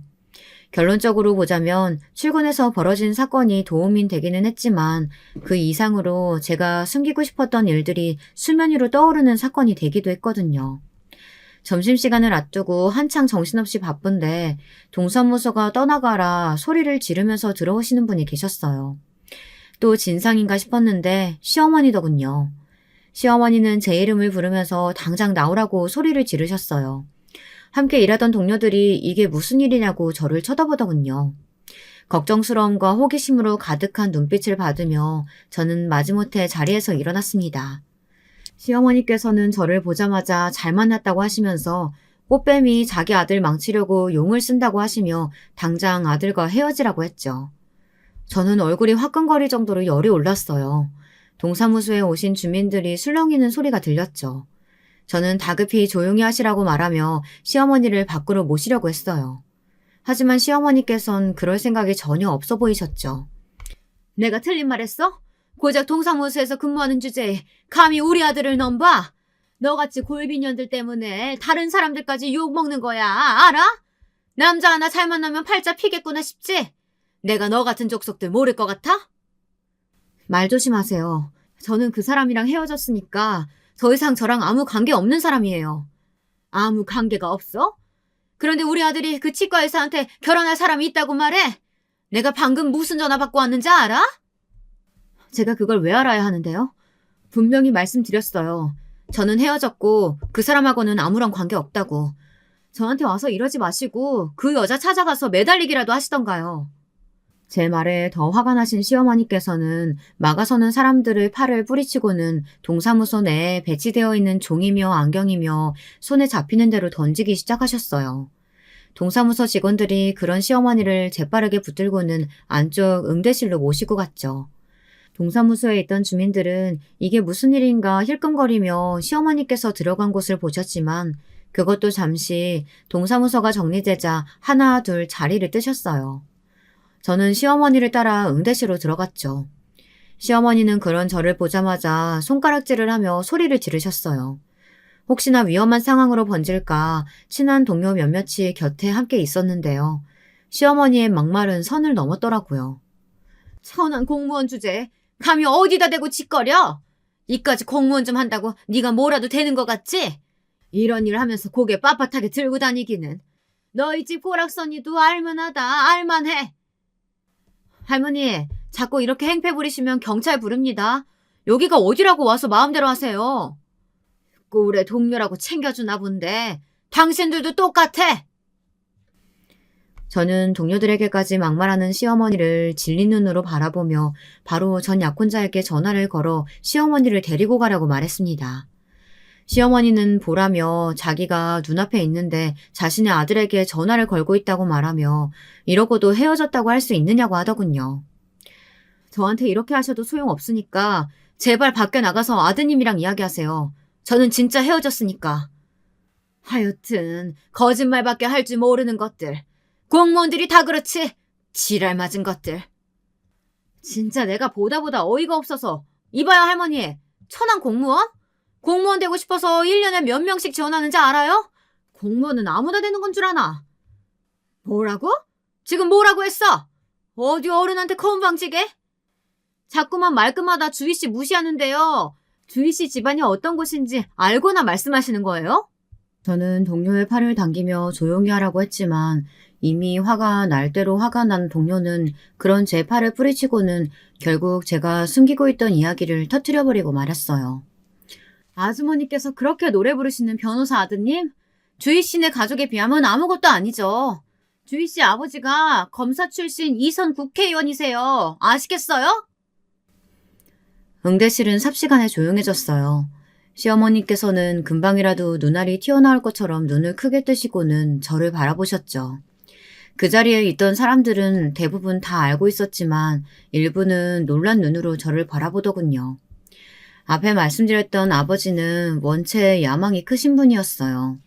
결론적으로 보자면 출근해서 벌어진 사건이 도움이 되기는 했지만 그 이상으로 제가 숨기고 싶었던 일들이 수면 위로 떠오르는 사건이 되기도 했거든요. 점심시간을 앞두고 한창 정신없이 바쁜데 동사무소가 떠나가라 소리를 지르면서 들어오시는 분이 계셨어요. 또 진상인가 싶었는데 시어머니더군요. 시어머니는 제 이름을 부르면서 당장 나오라고 소리를 지르셨어요. 함께 일하던 동료들이 이게 무슨 일이냐고 저를 쳐다보더군요. 걱정스러움과 호기심으로 가득한 눈빛을 받으며 저는 마지못해 자리에서 일어났습니다. 시어머니께서는 저를 보자마자 잘 만났다고 하시면서 꽃뱀이 자기 아들 망치려고 용을 쓴다고 하시며 당장 아들과 헤어지라고 했죠. 저는 얼굴이 화끈거릴 정도로 열이 올랐어요. 동사무소에 오신 주민들이 술렁이는 소리가 들렸죠. 저는 다급히 조용히 하시라고 말하며 시어머니를 밖으로 모시려고 했어요. 하지만 시어머니께선 그럴 생각이 전혀 없어 보이셨죠. 내가 틀린 말 했어? 고작 동사무소에서 근무하는 주제에 감히 우리 아들을 넘봐? 너같이 골빈년들 때문에 다른 사람들까지 욕먹는 거야. 알아? 남자 하나 잘 만나면 팔자 피겠구나 싶지? 내가 너 같은 족속들 모를 것 같아? 말 조심하세요. 저는 그 사람이랑 헤어졌으니까 더 이상 저랑 아무 관계 없는 사람이에요. 아무 관계가 없어? 그런데 우리 아들이 그 치과 의사한테 결혼할 사람이 있다고 말해? 내가 방금 무슨 전화 받고 왔는지 알아? 제가 그걸 왜 알아야 하는데요? 분명히 말씀드렸어요. 저는 헤어졌고 그 사람하고는 아무런 관계 없다고. 저한테 와서 이러지 마시고 그 여자 찾아가서 매달리기라도 하시던가요. 제 말에 더 화가 나신 시어머니께서는 막아서는 사람들의 팔을 뿌리치고는 동사무소 내에 배치되어 있는 종이며 안경이며 손에 잡히는 대로 던지기 시작하셨어요. 동사무소 직원들이 그런 시어머니를 재빠르게 붙들고는 안쪽 응대실로 모시고 갔죠. 동사무소에 있던 주민들은 이게 무슨 일인가 힐끔거리며 시어머니께서 들어간 곳을 보셨지만 그것도 잠시 동사무소가 정리되자 하나 둘 자리를 뜨셨어요. 저는 시어머니를 따라 응대실로 들어갔죠. 시어머니는 그런 저를 보자마자 손가락질을 하며 소리를 지르셨어요. 혹시나 위험한 상황으로 번질까 친한 동료 몇몇이 곁에 함께 있었는데요. 시어머니의 막말은 선을 넘었더라고요. 천한 공무원 주제에 감히 어디다 대고 짓거려? 이까지 공무원 좀 한다고 네가 뭐라도 되는 것 같지? 이런 일 하면서 고개 빳빳하게 들고 다니기는. 너희 집 고락선이도 알만하다. 알만해. 할머니, 자꾸 이렇게 행패 부리시면 경찰 부릅니다. 여기가 어디라고 와서 마음대로 하세요. 꿀에 동료라고 챙겨주나 본데 당신들도 똑같아. 저는 동료들에게까지 막말하는 시어머니를 질린 눈으로 바라보며 바로 전 약혼자에게 전화를 걸어 시어머니를 데리고 가라고 말했습니다. 시어머니는 보라며 자기가 눈앞에 있는데 자신의 아들에게 전화를 걸고 있다고 말하며 이러고도 헤어졌다고 할 수 있느냐고 하더군요. 저한테 이렇게 하셔도 소용없으니까 제발 밖에 나가서 아드님이랑 이야기하세요. 저는 진짜 헤어졌으니까. 하여튼 거짓말밖에 할 줄 모르는 것들. 공무원들이 다 그렇지. 지랄 맞은 것들. 진짜 내가 보다 어이가 없어서. 이봐요 할머니. 천한 공무원? 공무원 되고 싶어서 1년에 몇 명씩 지원하는지 알아요? 공무원은 아무나 되는 건 줄 아나. 뭐라고? 지금 뭐라고 했어? 어디 어른한테 건방지게? 자꾸만 말끝마다 주희씨 무시하는데요. 주희씨 집안이 어떤 곳인지 알고나 말씀하시는 거예요? 저는 동료의 팔을 당기며 조용히 하라고 했지만 이미 화가 날 대로 화가 난 동료는 그런 제 팔을 뿌리치고는 결국 제가 숨기고 있던 이야기를 터뜨려버리고 말았어요. 아주머니께서 그렇게 노래 부르시는 변호사 아드님? 주희씨네 가족에 비하면 아무것도 아니죠. 주희씨 아버지가 검사 출신 2선 국회의원이세요. 아시겠어요? 응대실은 삽시간에 조용해졌어요. 시어머니께서는 금방이라도 눈알이 튀어나올 것처럼 눈을 크게 뜨시고는 저를 바라보셨죠. 그 자리에 있던 사람들은 대부분 다 알고 있었지만 일부는 놀란 눈으로 저를 바라보더군요. 앞에 말씀드렸던 아버지는 원체 야망이 크신 분이었어요.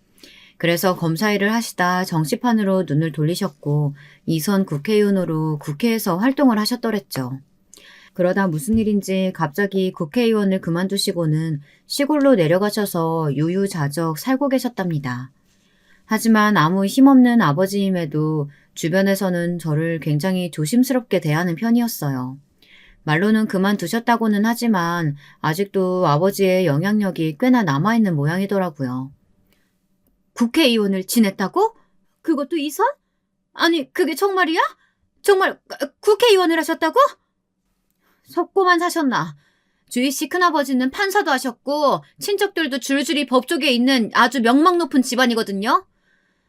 그래서 검사 일을 하시다 정치판으로 눈을 돌리셨고 2선 국회의원으로 국회에서 활동을 하셨더랬죠. 그러다 무슨 일인지 갑자기 국회의원을 그만두시고는 시골로 내려가셔서 유유자적 살고 계셨답니다. 하지만 아무 힘없는 아버지임에도 주변에서는 저를 굉장히 조심스럽게 대하는 편이었어요. 말로는 그만두셨다고는 하지만 아직도 아버지의 영향력이 꽤나 남아있는 모양이더라고요. 국회의원을 지냈다고? 그것도 2선? 아니 그게 정말이야? 정말 국회의원을 하셨다고? 속고만 사셨나? 주희씨 큰아버지는 판사도 하셨고 친척들도 줄줄이 법조계에 있는 아주 명망 높은 집안이거든요.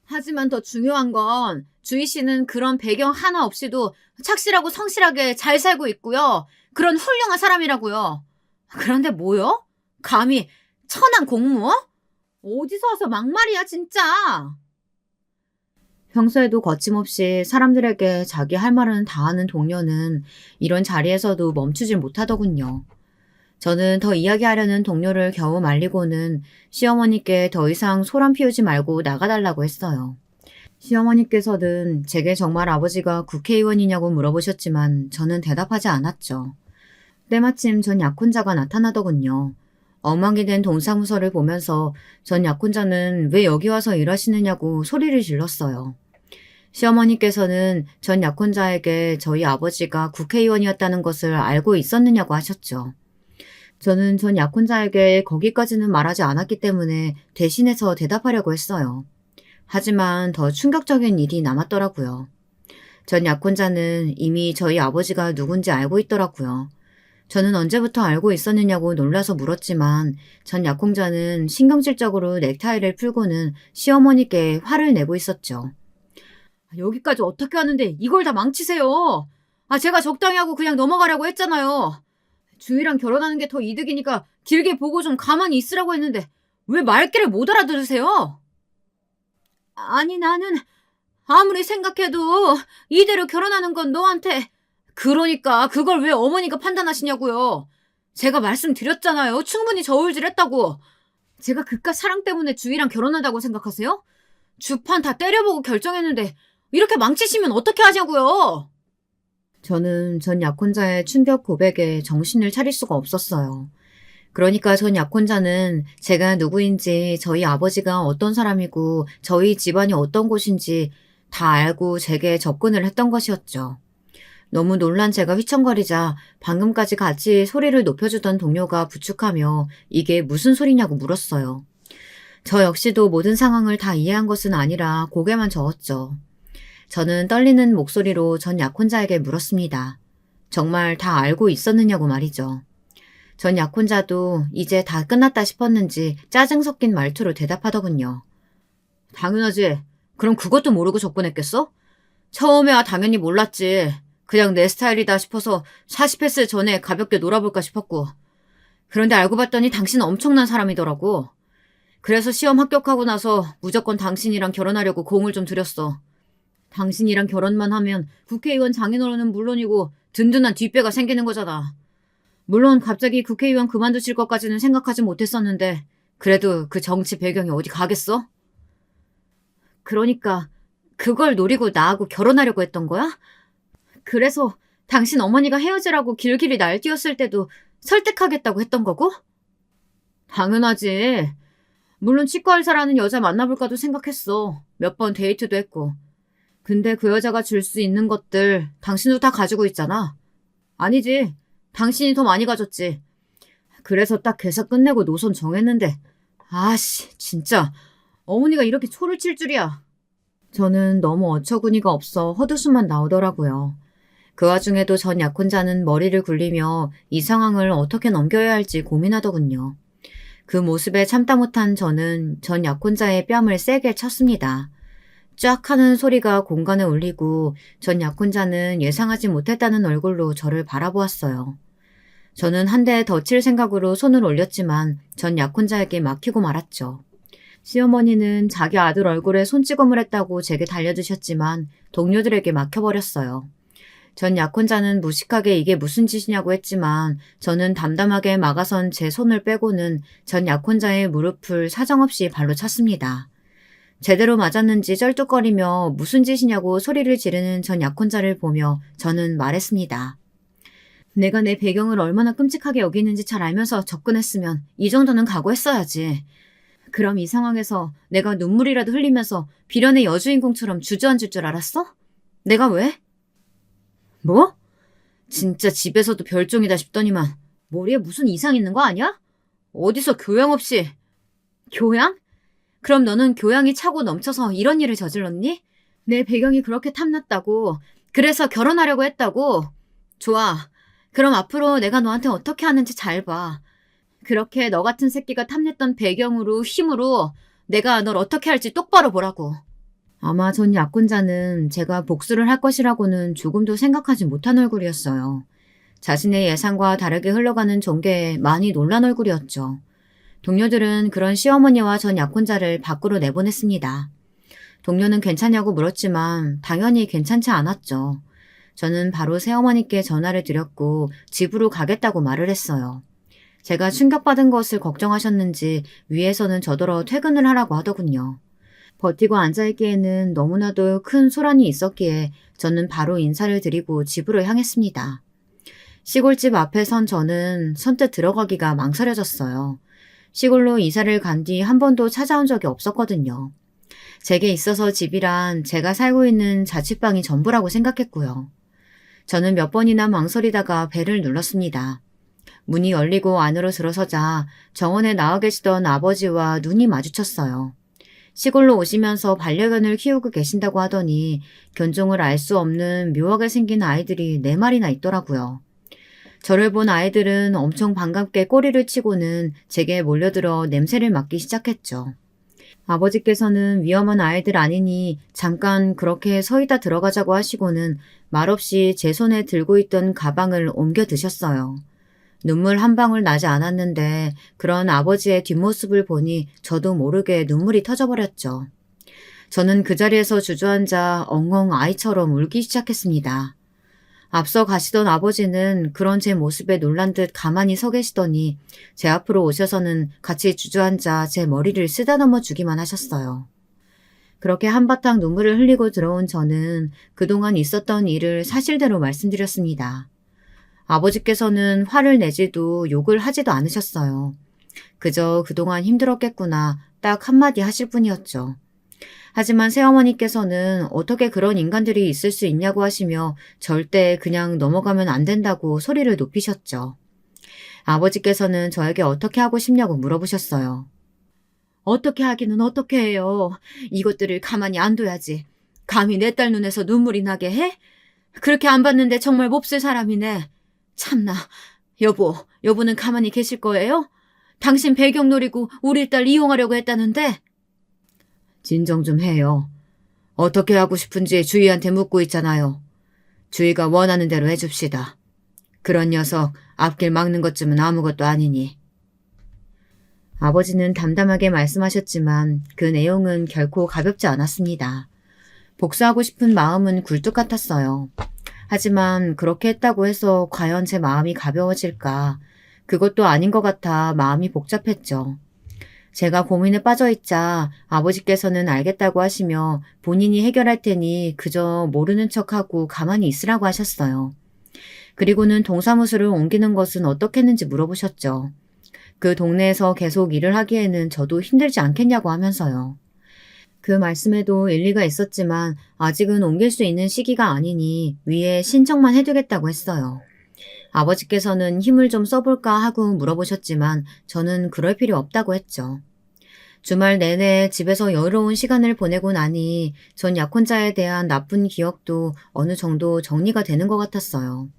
하지만 더 중요한 건 주희씨는 그런 배경 하나 없이도 착실하고 성실하게 잘 살고 있고요. 그런 훌륭한 사람이라고요. 그런데 뭐요? 감히 천한 공무원? 어디서 와서 막말이야 진짜. 평소에도 거침없이 사람들에게 자기 할 말은 다 하는 동료는 이런 자리에서도 멈추질 못하더군요. 저는 더 이야기하려는 동료를 겨우 말리고는 시어머니께 더 이상 소란 피우지 말고 나가달라고 했어요. 시어머니께서는 제게 정말 아버지가 국회의원이냐고 물어보셨지만 저는 대답하지 않았죠. 때마침 전 약혼자가 나타나더군요. 엉망이 된 동사무소를 보면서 전 약혼자는 왜 여기 와서 일하시느냐고 소리를 질렀어요. 시어머니께서는 전 약혼자에게 저희 아버지가 국회의원이었다는 것을 알고 있었느냐고 하셨죠. 저는 전 약혼자에게 거기까지는 말하지 않았기 때문에 대신해서 대답하려고 했어요. 하지만 더 충격적인 일이 남았더라고요. 전 약혼자는 이미 저희 아버지가 누군지 알고 있더라고요. 저는 언제부터 알고 있었느냐고 놀라서 물었지만 전 약혼자는 신경질적으로 넥타이를 풀고는 시어머니께 화를 내고 있었죠. 여기까지 어떻게 하는데 이걸 다 망치세요. 제가 적당히 하고 그냥 넘어가려고 했잖아요. 주희랑 결혼하는 게 더 이득이니까 길게 보고 좀 가만히 있으라고 했는데 왜 말귀를 못 알아들으세요? 아니 나는 아무리 생각해도 이대로 결혼하는 건 너한테 그러니까 그걸 왜 어머니가 판단하시냐고요. 제가 말씀드렸잖아요. 충분히 저울질했다고. 제가 그깟 사랑 때문에 주희랑 결혼한다고 생각하세요? 주판 다 때려보고 결정했는데 이렇게 망치시면 어떻게 하냐고요. 저는 전 약혼자의 충격 고백에 정신을 차릴 수가 없었어요. 그러니까 전 약혼자는 제가 누구인지, 저희 아버지가 어떤 사람이고, 저희 집안이 어떤 곳인지 다 알고 제게 접근을 했던 것이었죠. 너무 놀란 제가 휘청거리자 방금까지 같이 소리를 높여주던 동료가 부축하며 이게 무슨 소리냐고 물었어요. 저 역시도 모든 상황을 다 이해한 것은 아니라 고개만 저었죠. 저는 떨리는 목소리로 전 약혼자에게 물었습니다. 정말 다 알고 있었느냐고 말이죠. 전 약혼자도 이제 다 끝났다 싶었는지 짜증 섞인 말투로 대답하더군요. 당연하지. 그럼 그것도 모르고 접근했겠어? 처음에야 당연히 몰랐지. 그냥 내 스타일이다 싶어서 40패스 전에 가볍게 놀아볼까 싶었고. 그런데 알고 봤더니 당신은 엄청난 사람이더라고. 그래서 시험 합격하고 나서 무조건 당신이랑 결혼하려고 공을 좀 들였어. 당신이랑 결혼만 하면 국회의원 장인어른은 물론이고 든든한 뒷배가 생기는 거잖아. 물론 갑자기 국회의원 그만두실 것까지는 생각하지 못했었는데 그래도 그 정치 배경이 어디 가겠어? 그러니까 그걸 노리고 나하고 결혼하려고 했던 거야? 그래서 당신 어머니가 헤어지라고 길길이 날뛰었을 때도 설득하겠다고 했던 거고? 당연하지. 물론 치과 의사라는 여자 만나볼까도 생각했어. 몇 번 데이트도 했고. 근데 그 여자가 줄 수 있는 것들 당신도 다 가지고 있잖아. 아니지. 당신이 더 많이 가졌지. 그래서 딱 계산 끝내고 노선 정했는데 진짜 어머니가 이렇게 초를 칠 줄이야. 저는 너무 어처구니가 없어 헛웃음만 나오더라고요. 그 와중에도 전 약혼자는 머리를 굴리며 이 상황을 어떻게 넘겨야 할지 고민하더군요. 그 모습에 참다 못한 저는 전 약혼자의 뺨을 세게 쳤습니다. 쫙 하는 소리가 공간에 울리고 전 약혼자는 예상하지 못했다는 얼굴로 저를 바라보았어요. 저는 한 대 더 칠 생각으로 손을 올렸지만 전 약혼자에게 막히고 말았죠. 시어머니는 자기 아들 얼굴에 손찌검을 했다고 제게 달려드셨지만 동료들에게 막혀버렸어요. 전 약혼자는 무식하게 이게 무슨 짓이냐고 했지만 저는 담담하게 막아선 제 손을 빼고는 전 약혼자의 무릎을 사정없이 발로 찼습니다. 제대로 맞았는지 쩔뚝거리며 무슨 짓이냐고 소리를 지르는 전 약혼자를 보며 저는 말했습니다. 내가 내 배경을 얼마나 끔찍하게 여기는지 잘 알면서 접근했으면 이 정도는 각오했어야지. 그럼 이 상황에서 내가 눈물이라도 흘리면서 비련의 여주인공처럼 주저앉을 줄 알았어? 내가 왜? 뭐? 진짜 집에서도 별종이다 싶더니만 머리에 무슨 이상 있는 거 아니야? 어디서 교양 없이. 교양? 그럼 너는 교양이 차고 넘쳐서 이런 일을 저질렀니? 내 배경이 그렇게 탐났다고. 그래서 결혼하려고 했다고. 좋아. 그럼 앞으로 내가 너한테 어떻게 하는지 잘 봐. 그렇게 너 같은 새끼가 탐냈던 배경으로 힘으로 내가 널 어떻게 할지 똑바로 보라고. 아마 전 약혼자는 제가 복수를 할 것이라고는 조금도 생각하지 못한 얼굴이었어요. 자신의 예상과 다르게 흘러가는 전개에 많이 놀란 얼굴이었죠. 동료들은 그런 시어머니와 전 약혼자를 밖으로 내보냈습니다. 동료는 괜찮냐고 물었지만 당연히 괜찮지 않았죠. 저는 바로 새어머니께 전화를 드렸고 집으로 가겠다고 말을 했어요. 제가 충격받은 것을 걱정하셨는지 위에서는 저더러 퇴근을 하라고 하더군요. 버티고 앉아있기에는 너무나도 큰 소란이 있었기에 저는 바로 인사를 드리고 집으로 향했습니다. 시골집 앞에 선 저는 선뜻 들어가기가 망설여졌어요. 시골로 이사를 간 뒤 한 번도 찾아온 적이 없었거든요. 제게 있어서 집이란 제가 살고 있는 자취방이 전부라고 생각했고요. 저는 몇 번이나 망설이다가 벨을 눌렀습니다. 문이 열리고 안으로 들어서자 정원에 나와 계시던 아버지와 눈이 마주쳤어요. 시골로 오시면서 반려견을 키우고 계신다고 하더니 견종을 알 수 없는 묘하게 생긴 아이들이 4마리나 있더라고요. 저를 본 아이들은 엄청 반갑게 꼬리를 치고는 제게 몰려들어 냄새를 맡기 시작했죠. 아버지께서는 위험한 아이들 아니니 잠깐 그렇게 서있다 들어가자고 하시고는 말없이 제 손에 들고 있던 가방을 옮겨 드셨어요. 눈물 한 방울 나지 않았는데 그런 아버지의 뒷모습을 보니 저도 모르게 눈물이 터져버렸죠. 저는 그 자리에서 주저앉아 엉엉 아이처럼 울기 시작했습니다. 앞서 가시던 아버지는 그런 제 모습에 놀란 듯 가만히 서 계시더니 제 앞으로 오셔서는 같이 주저앉아 제 머리를 쓰다듬어 주기만 하셨어요. 그렇게 한바탕 눈물을 흘리고 들어온 저는 그동안 있었던 일을 사실대로 말씀드렸습니다. 아버지께서는 화를 내지도 욕을 하지도 않으셨어요. 그저 그동안 힘들었겠구나 딱 한마디 하실 뿐이었죠. 하지만 새어머니께서는 어떻게 그런 인간들이 있을 수 있냐고 하시며 절대 그냥 넘어가면 안 된다고 소리를 높이셨죠. 아버지께서는 저에게 어떻게 하고 싶냐고 물어보셨어요. 어떻게 하기는 어떻게 해요. 이것들을 가만히 안 둬야지. 감히 내 딸 눈에서 눈물이 나게 해? 그렇게 안 봤는데 정말 몹쓸 사람이네. 참나. 여보는 가만히 계실 거예요? 당신 배경 노리고 우리 딸 이용하려고 했다는데? 진정 좀 해요. 어떻게 하고 싶은지 주희한테 묻고 있잖아요. 주희가 원하는 대로 해줍시다. 그런 녀석 앞길 막는 것쯤은 아무것도 아니니. 아버지는 담담하게 말씀하셨지만 그 내용은 결코 가볍지 않았습니다. 복수하고 싶은 마음은 굴뚝 같았어요. 하지만 그렇게 했다고 해서 과연 제 마음이 가벼워질까? 그것도 아닌 것 같아 마음이 복잡했죠. 제가 고민에 빠져있자 아버지께서는 알겠다고 하시며 본인이 해결할 테니 그저 모르는 척하고 가만히 있으라고 하셨어요. 그리고는 동사무소를 옮기는 것은 어떻겠는지 물어보셨죠. 그 동네에서 계속 일을 하기에는 저도 힘들지 않겠냐고 하면서요. 그 말씀에도 일리가 있었지만 아직은 옮길 수 있는 시기가 아니니 위에 신청만 해두겠다고 했어요. 아버지께서는 힘을 좀 써볼까 하고 물어보셨지만 저는 그럴 필요 없다고 했죠. 주말 내내 집에서 여유로운 시간을 보내고 나니 전 약혼자에 대한 나쁜 기억도 어느 정도 정리가 되는 것 같았어요.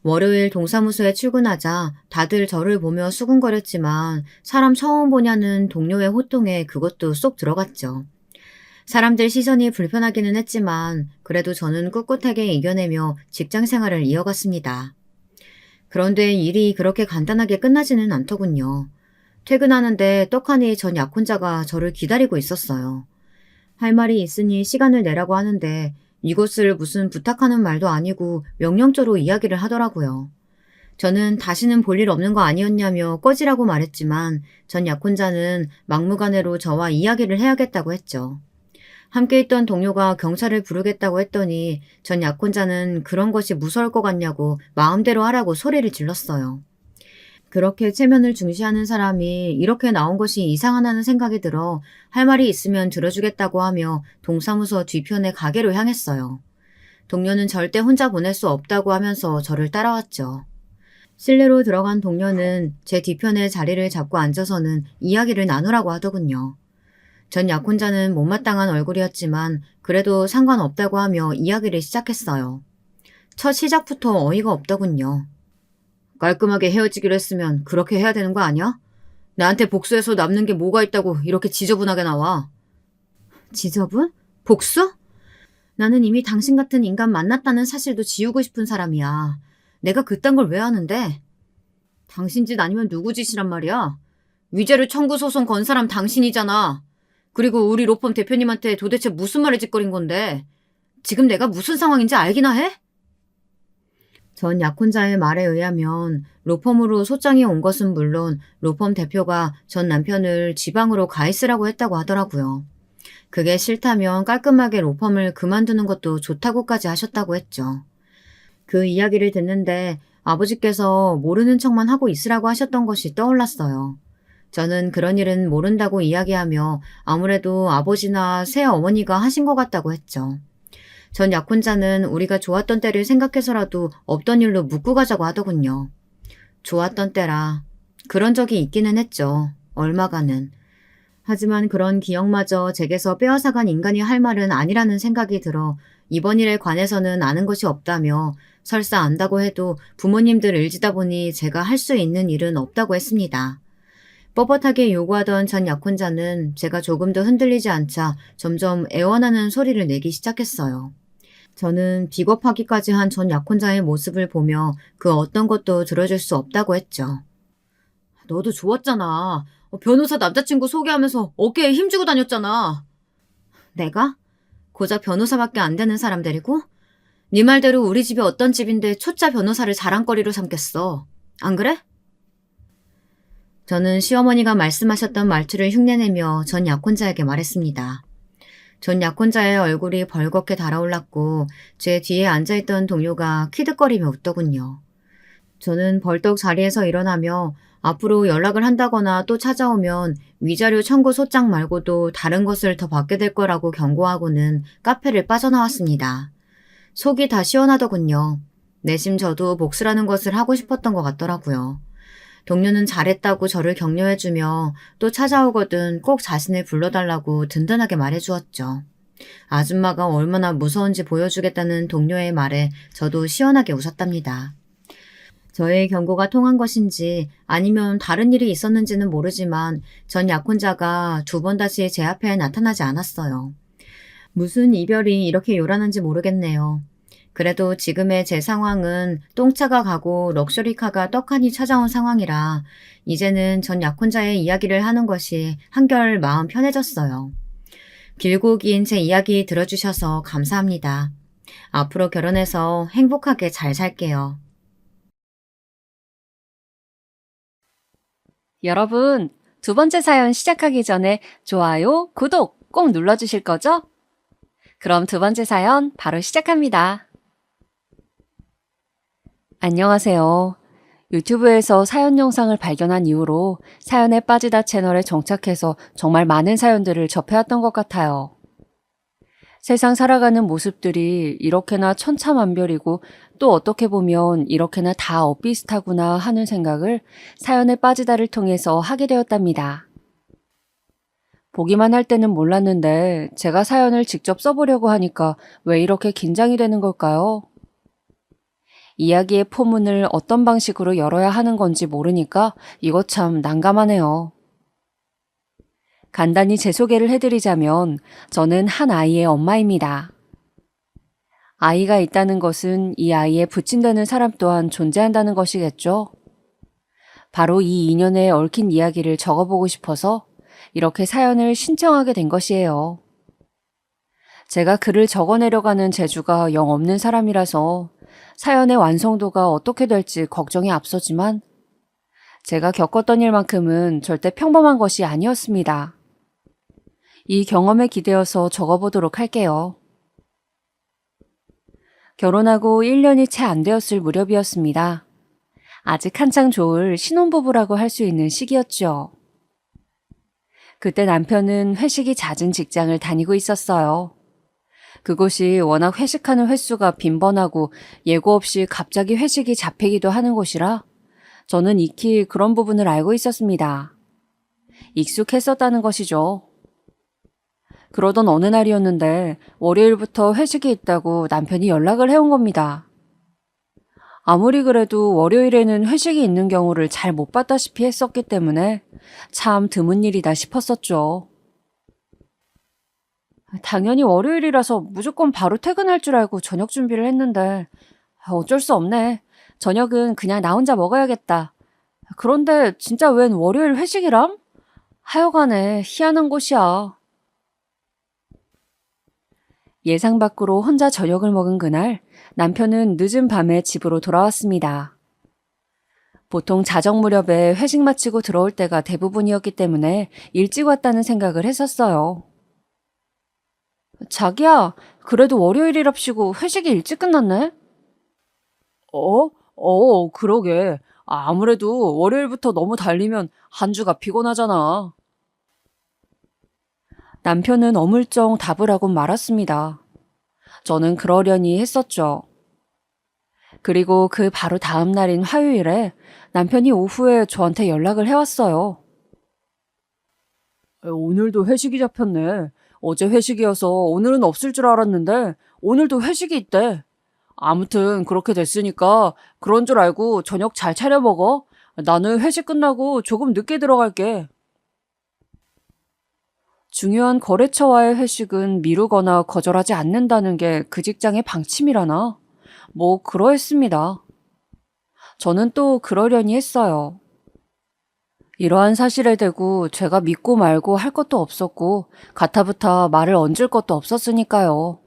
월요일 동사무소에 출근하자 다들 저를 보며 수군거렸지만 사람 처음 보냐는 동료의 호통에 그것도 쏙 들어갔죠. 사람들 시선이 불편하기는 했지만 그래도 저는 꿋꿋하게 이겨내며 직장 생활을 이어갔습니다. 그런데 일이 그렇게 간단하게 끝나지는 않더군요. 퇴근하는데 떡하니 전 약혼자가 저를 기다리고 있었어요. 할 말이 있으니 시간을 내라고 하는데 이것을 무슨 부탁하는 말도 아니고 명령조로 이야기를 하더라고요. 저는 다시는 볼 일 없는 거 아니었냐며 꺼지라고 말했지만 전 약혼자는 막무가내로 저와 이야기를 해야겠다고 했죠. 함께 있던 동료가 경찰을 부르겠다고 했더니 전 약혼자는 그런 것이 무서울 것 같냐고 마음대로 하라고 소리를 질렀어요. 그렇게 체면을 중시하는 사람이 이렇게 나온 것이 이상하다는 생각이 들어 할 말이 있으면 들어주겠다고 하며 동사무소 뒤편의 가게로 향했어요. 동료는 절대 혼자 보낼 수 없다고 하면서 저를 따라왔죠. 실내로 들어간 동료는 제 뒤편에 자리를 잡고 앉아서는 이야기를 나누라고 하더군요. 전 약혼자는 못마땅한 얼굴이었지만 그래도 상관없다고 하며 이야기를 시작했어요. 첫 시작부터 어이가 없더군요. 깔끔하게 헤어지기로 했으면 그렇게 해야 되는 거 아니야? 나한테 복수해서 남는 게 뭐가 있다고 이렇게 지저분하게 나와. 지저분? 복수? 나는 이미 당신 같은 인간 만났다는 사실도 지우고 싶은 사람이야. 내가 그딴 걸 왜 하는데? 당신 짓 아니면 누구 짓이란 말이야? 위자료 청구 소송 건 사람 당신이잖아. 그리고 우리 로펌 대표님한테 도대체 무슨 말을 짓거린 건데? 지금 내가 무슨 상황인지 알기나 해? 전 약혼자의 말에 의하면 로펌으로 소장이 온 것은 물론 로펌 대표가 전 남편을 지방으로 가 있으라고 했다고 하더라고요. 그게 싫다면 깔끔하게 로펌을 그만두는 것도 좋다고까지 하셨다고 했죠. 그 이야기를 듣는데 아버지께서 모르는 척만 하고 있으라고 하셨던 것이 떠올랐어요. 저는 그런 일은 모른다고 이야기하며 아무래도 아버지나 새어머니가 하신 것 같다고 했죠. 전 약혼자는 우리가 좋았던 때를 생각해서라도 없던 일로 묻고 가자고 하더군요. 좋았던 때라. 그런 적이 있기는 했죠. 얼마간은. 하지만 그런 기억마저 제게서 빼앗아간 인간이 할 말은 아니라는 생각이 들어 이번 일에 관해서는 아는 것이 없다며 설사 안다고 해도 부모님들 일지다 보니 제가 할 수 있는 일은 없다고 했습니다. 뻣뻣하게 요구하던 전 약혼자는 제가 조금 더 흔들리지 않자 점점 애원하는 소리를 내기 시작했어요. 저는 비겁하기까지 한 전 약혼자의 모습을 보며 그 어떤 것도 들어줄 수 없다고 했죠. 너도 좋았잖아. 변호사 남자친구 소개하면서 어깨에 힘주고 다녔잖아. 내가? 고작 변호사밖에 안 되는 사람 데리고? 네 말대로 우리 집이 어떤 집인데 초짜 변호사를 자랑거리로 삼겠어. 안 그래? 저는 시어머니가 말씀하셨던 말투를 흉내내며 전 약혼자에게 말했습니다. 전 약혼자의 얼굴이 벌겋게 달아올랐고 제 뒤에 앉아있던 동료가 키득거리며 웃더군요. 저는 벌떡 자리에서 일어나며 앞으로 연락을 한다거나 또 찾아오면 위자료 청구 소장 말고도 다른 것을 더 받게 될 거라고 경고하고는 카페를 빠져나왔습니다. 속이 다 시원하더군요. 내심 저도 복수라는 것을 하고 싶었던 것 같더라고요. 동료는 잘했다고 저를 격려해주며 또 찾아오거든 꼭 자신을 불러달라고 든든하게 말해주었죠. 아줌마가 얼마나 무서운지 보여주겠다는 동료의 말에 저도 시원하게 웃었답니다. 저의 경고가 통한 것인지 아니면 다른 일이 있었는지는 모르지만 전 약혼자가 두 번 다시 제 앞에 나타나지 않았어요. 무슨 이별이 이렇게 요란한지 모르겠네요. 그래도 지금의 제 상황은 똥차가 가고 럭셔리카가 떡하니 찾아온 상황이라 이제는 전 약혼자의 이야기를 하는 것이 한결 마음 편해졌어요. 길고 긴 제 이야기 들어주셔서 감사합니다. 앞으로 결혼해서 행복하게 잘 살게요. 여러분, 두 번째 사연 시작하기 전에 좋아요, 구독 꼭 눌러주실 거죠? 그럼 두 번째 사연 바로 시작합니다. 안녕하세요. 유튜브에서 사연 영상을 발견한 이후로 사연에 빠지다 채널에 정착해서 정말 많은 사연들을 접해왔던 것 같아요. 세상 살아가는 모습들이 이렇게나 천차만별이고 또 어떻게 보면 이렇게나 다 엇비슷하구나 하는 생각을 사연에 빠지다를 통해서 하게 되었답니다. 보기만 할 때는 몰랐는데 제가 사연을 직접 써보려고 하니까 왜 이렇게 긴장이 되는 걸까요? 이야기의 포문을 어떤 방식으로 열어야 하는 건지 모르니까 이거 참 난감하네요. 간단히 제 소개를 해드리자면 저는 한 아이의 엄마입니다. 아이가 있다는 것은 이 아이에 부친되는 사람 또한 존재한다는 것이겠죠? 바로 이 인연에 얽힌 이야기를 적어보고 싶어서 이렇게 사연을 신청하게 된 것이에요. 제가 글을 적어내려가는 재주가 영 없는 사람이라서 사연의 완성도가 어떻게 될지 걱정이 앞서지만 제가 겪었던 일만큼은 절대 평범한 것이 아니었습니다. 이 경험에 기대어서 적어보도록 할게요. 결혼하고 1년이 채 안 되었을 무렵이었습니다. 아직 한창 좋을 신혼부부라고 할 수 있는 시기였죠. 그때 남편은 회식이 잦은 직장을 다니고 있었어요. 그곳이 워낙 회식하는 횟수가 빈번하고 예고 없이 갑자기 회식이 잡히기도 하는 곳이라 저는 익히 그런 부분을 알고 있었습니다. 익숙했었다는 것이죠. 그러던 어느 날이었는데 월요일부터 회식이 있다고 남편이 연락을 해온 겁니다. 아무리 그래도 월요일에는 회식이 있는 경우를 잘 못 봤다시피 했었기 때문에 참 드문 일이다 싶었었죠. 당연히 월요일이라서 무조건 바로 퇴근할 줄 알고 저녁 준비를 했는데 어쩔 수 없네. 저녁은 그냥 나 혼자 먹어야겠다. 그런데 진짜 웬 월요일 회식이람? 하여간에 희한한 곳이야. 예상 밖으로 혼자 저녁을 먹은 그날 남편은 늦은 밤에 집으로 돌아왔습니다. 보통 자정 무렵에 회식 마치고 들어올 때가 대부분이었기 때문에 일찍 왔다는 생각을 했었어요. 자기야, 그래도 월요일이랍시고 회식이 일찍 끝났네? 그러게. 아무래도 월요일부터 너무 달리면 한 주가 피곤하잖아. 남편은 어물쩡 답을 하고 말았습니다. 저는 그러려니 했었죠. 그리고 그 바로 다음 날인 화요일에 남편이 오후에 저한테 연락을 해왔어요. 오늘도 회식이 잡혔네. 어제 회식이어서 오늘은 없을 줄 알았는데 오늘도 회식이 있대. 아무튼 그렇게 됐으니까 그런 줄 알고 저녁 잘 차려 먹어. 나는 회식 끝나고 조금 늦게 들어갈게. 중요한 거래처와의 회식은 미루거나 거절하지 않는다는 게 그 직장의 방침이라나? 뭐 그러했습니다. 저는 또 그러려니 했어요. 이러한 사실에 대고 제가 믿고 말고 할 것도 없었고 가타부타 말을 얹을 것도 없었으니까요.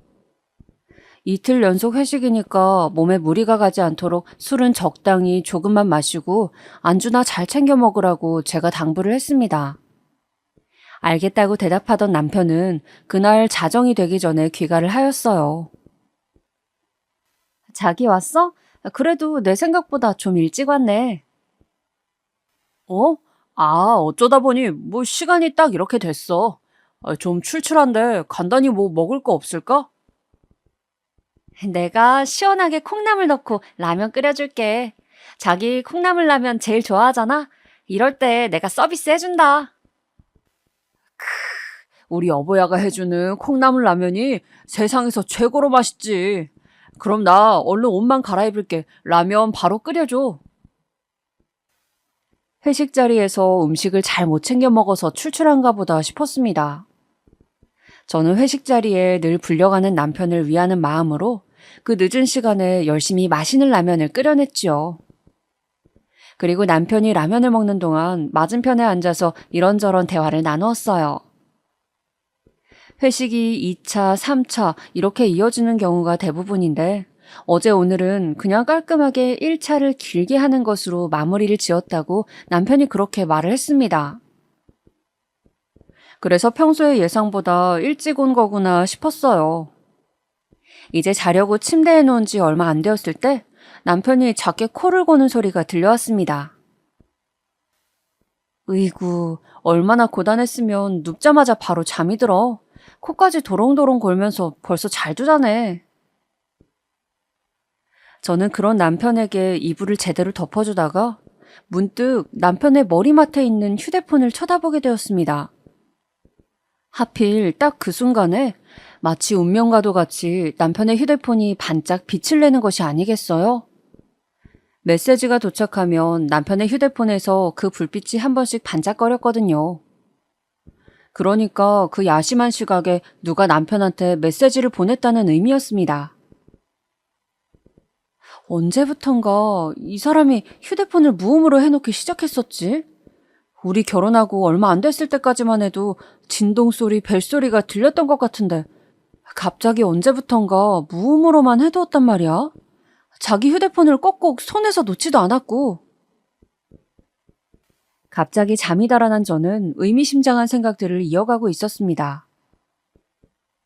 이틀 연속 회식이니까 몸에 무리가 가지 않도록 술은 적당히 조금만 마시고 안주나 잘 챙겨 먹으라고 제가 당부를 했습니다. 알겠다고 대답하던 남편은 그날 자정이 되기 전에 귀가를 하였어요. 자기 왔어? 그래도 내 생각보다 좀 일찍 왔네. 어? 어쩌다 보니 뭐 시간이 딱 이렇게 됐어. 좀 출출한데 간단히 뭐 먹을 거 없을까? 내가 시원하게 콩나물 넣고 라면 끓여줄게. 자기 콩나물 라면 제일 좋아하잖아? 이럴 때 내가 서비스 해준다. 우리 여보야가 해주는 콩나물 라면이 세상에서 최고로 맛있지. 그럼 나 얼른 옷만 갈아입을게. 라면 바로 끓여줘. 회식 자리에서 음식을 잘 못 챙겨 먹어서 출출한가 보다 싶었습니다. 저는 회식 자리에 늘 불려가는 남편을 위하는 마음으로 그 늦은 시간에 열심히 맛있는 라면을 끓여냈지요. 그리고 남편이 라면을 먹는 동안 맞은편에 앉아서 이런저런 대화를 나누었어요. 회식이 2차, 3차 이렇게 이어지는 경우가 대부분인데 어제 오늘은 그냥 깔끔하게 1차를 길게 하는 것으로 마무리를 지었다고 남편이 그렇게 말을 했습니다. 그래서 평소의 예상보다 일찍 온 거구나 싶었어요. 이제 자려고 침대에 놓은 지 얼마 안 되었을 때 남편이 작게 코를 고는 소리가 들려왔습니다. 으이구, 얼마나 고단했으면 눕자마자 바로 잠이 들어. 코까지 도롱도롱 골면서 벌써 잘도 자네. 저는 그런 남편에게 이불을 제대로 덮어주다가 문득 남편의 머리맡에 있는 휴대폰을 쳐다보게 되었습니다. 하필 딱 그 순간에 마치 운명과도 같이 남편의 휴대폰이 반짝 빛을 내는 것이 아니겠어요? 메시지가 도착하면 남편의 휴대폰에서 그 불빛이 한 번씩 반짝거렸거든요. 그러니까 그 야심한 시각에 누가 남편한테 메시지를 보냈다는 의미였습니다. 언제부턴가 이 사람이 휴대폰을 무음으로 해놓기 시작했었지? 우리 결혼하고 얼마 안 됐을 때까지만 해도 진동소리, 벨소리가 들렸던 것 같은데 갑자기 언제부턴가 무음으로만 해두었단 말이야? 자기 휴대폰을 꼭꼭 손에서 놓지도 않았고. 갑자기 잠이 달아난 저는 의미심장한 생각들을 이어가고 있었습니다.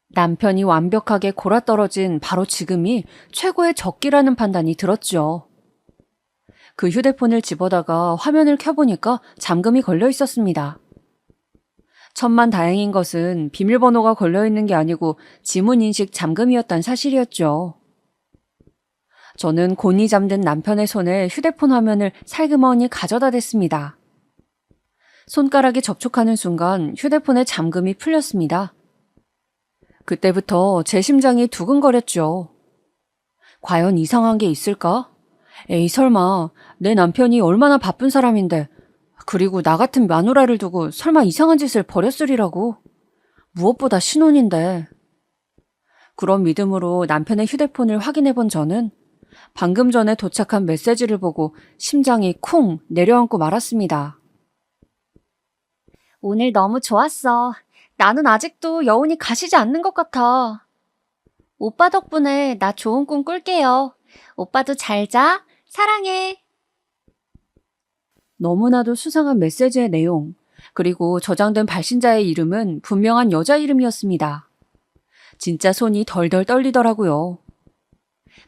남편이 완벽하게 골아떨어진 바로 지금이 최고의 적기라는 판단이 들었죠. 그 휴대폰을 집어다가 화면을 켜보니까 잠금이 걸려 있었습니다. 천만다행인 것은 비밀번호가 걸려있는 게 아니고 지문인식 잠금이었단 사실이었죠. 저는 곤히 잠든 남편의 손에 휴대폰 화면을 살그머니 가져다 댔습니다. 손가락이 접촉하는 순간 휴대폰의 잠금이 풀렸습니다. 그때부터 제 심장이 두근거렸죠. 과연 이상한 게 있을까? 에이 설마 내 남편이 얼마나 바쁜 사람인데 그리고 나 같은 마누라를 두고 설마 이상한 짓을 벌였으리라고. 무엇보다 신혼인데. 그런 믿음으로 남편의 휴대폰을 확인해 본 저는 방금 전에 도착한 메시지를 보고 심장이 쿵 내려앉고 말았습니다. 오늘 너무 좋았어. 나는 아직도 여운이 가시지 않는 것 같아. 오빠 덕분에 나 좋은 꿈 꿀게요. 오빠도 잘 자. 사랑해. 너무나도 수상한 메시지의 내용, 그리고 저장된 발신자의 이름은 분명한 여자 이름이었습니다. 진짜 손이 덜덜 떨리더라고요.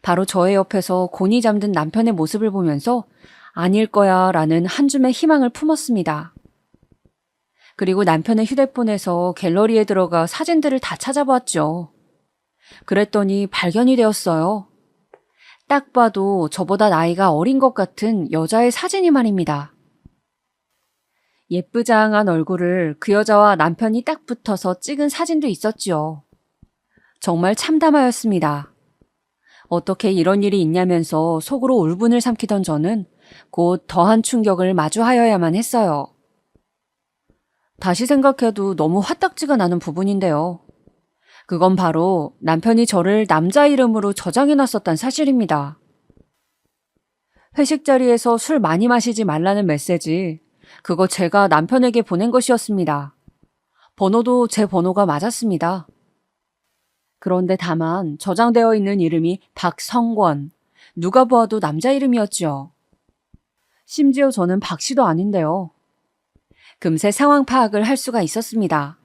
바로 저의 옆에서 곤히 잠든 남편의 모습을 보면서 아닐 거야 라는 한 줌의 희망을 품었습니다. 그리고 남편의 휴대폰에서 갤러리에 들어가 사진들을 다 찾아봤죠. 그랬더니 발견이 되었어요. 딱 봐도 저보다 나이가 어린 것 같은 여자의 사진이 말입니다. 예쁘장한 얼굴을 그 여자와 남편이 딱 붙어서 찍은 사진도 있었지요. 정말 참담하였습니다. 어떻게 이런 일이 있냐면서 속으로 울분을 삼키던 저는 곧 더한 충격을 마주하여야만 했어요. 다시 생각해도 너무 화딱지가 나는 부분인데요. 그건 바로 남편이 저를 남자 이름으로 저장해놨었단 사실입니다. 회식 자리에서 술 많이 마시지 말라는 메시지, 그거 제가 남편에게 보낸 것이었습니다. 번호도 제 번호가 맞았습니다. 그런데 다만 저장되어 있는 이름이 박성권, 누가 보아도 남자 이름이었죠. 심지어 저는 박 씨도 아닌데요. 금세 상황 파악을 할 수가 있었습니다.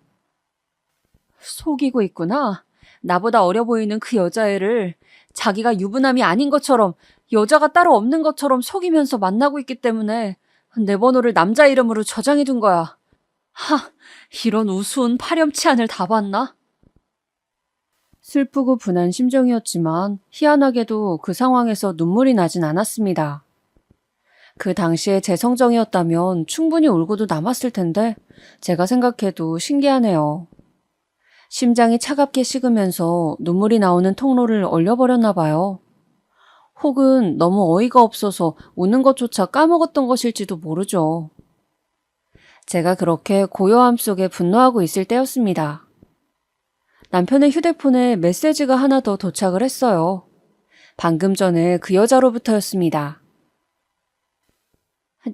속이고 있구나. 나보다 어려 보이는 그 여자애를 자기가 유부남이 아닌 것처럼, 여자가 따로 없는 것처럼 속이면서 만나고 있기 때문에 내 번호를 남자 이름으로 저장해둔 거야. 이런 우스운 파렴치한을 다 봤나? 슬프고 분한 심정이었지만 희한하게도 그 상황에서 눈물이 나진 않았습니다. 그 당시에 제 성정이었다면 충분히 울고도 남았을 텐데 제가 생각해도 신기하네요. 심장이 차갑게 식으면서 눈물이 나오는 통로를 얼려버렸나 봐요. 혹은 너무 어이가 없어서 웃는 것조차 까먹었던 것일지도 모르죠. 제가 그렇게 고요함 속에 분노하고 있을 때였습니다. 남편의 휴대폰에 메시지가 하나 더 도착을 했어요. 방금 전에 그 여자로부터였습니다.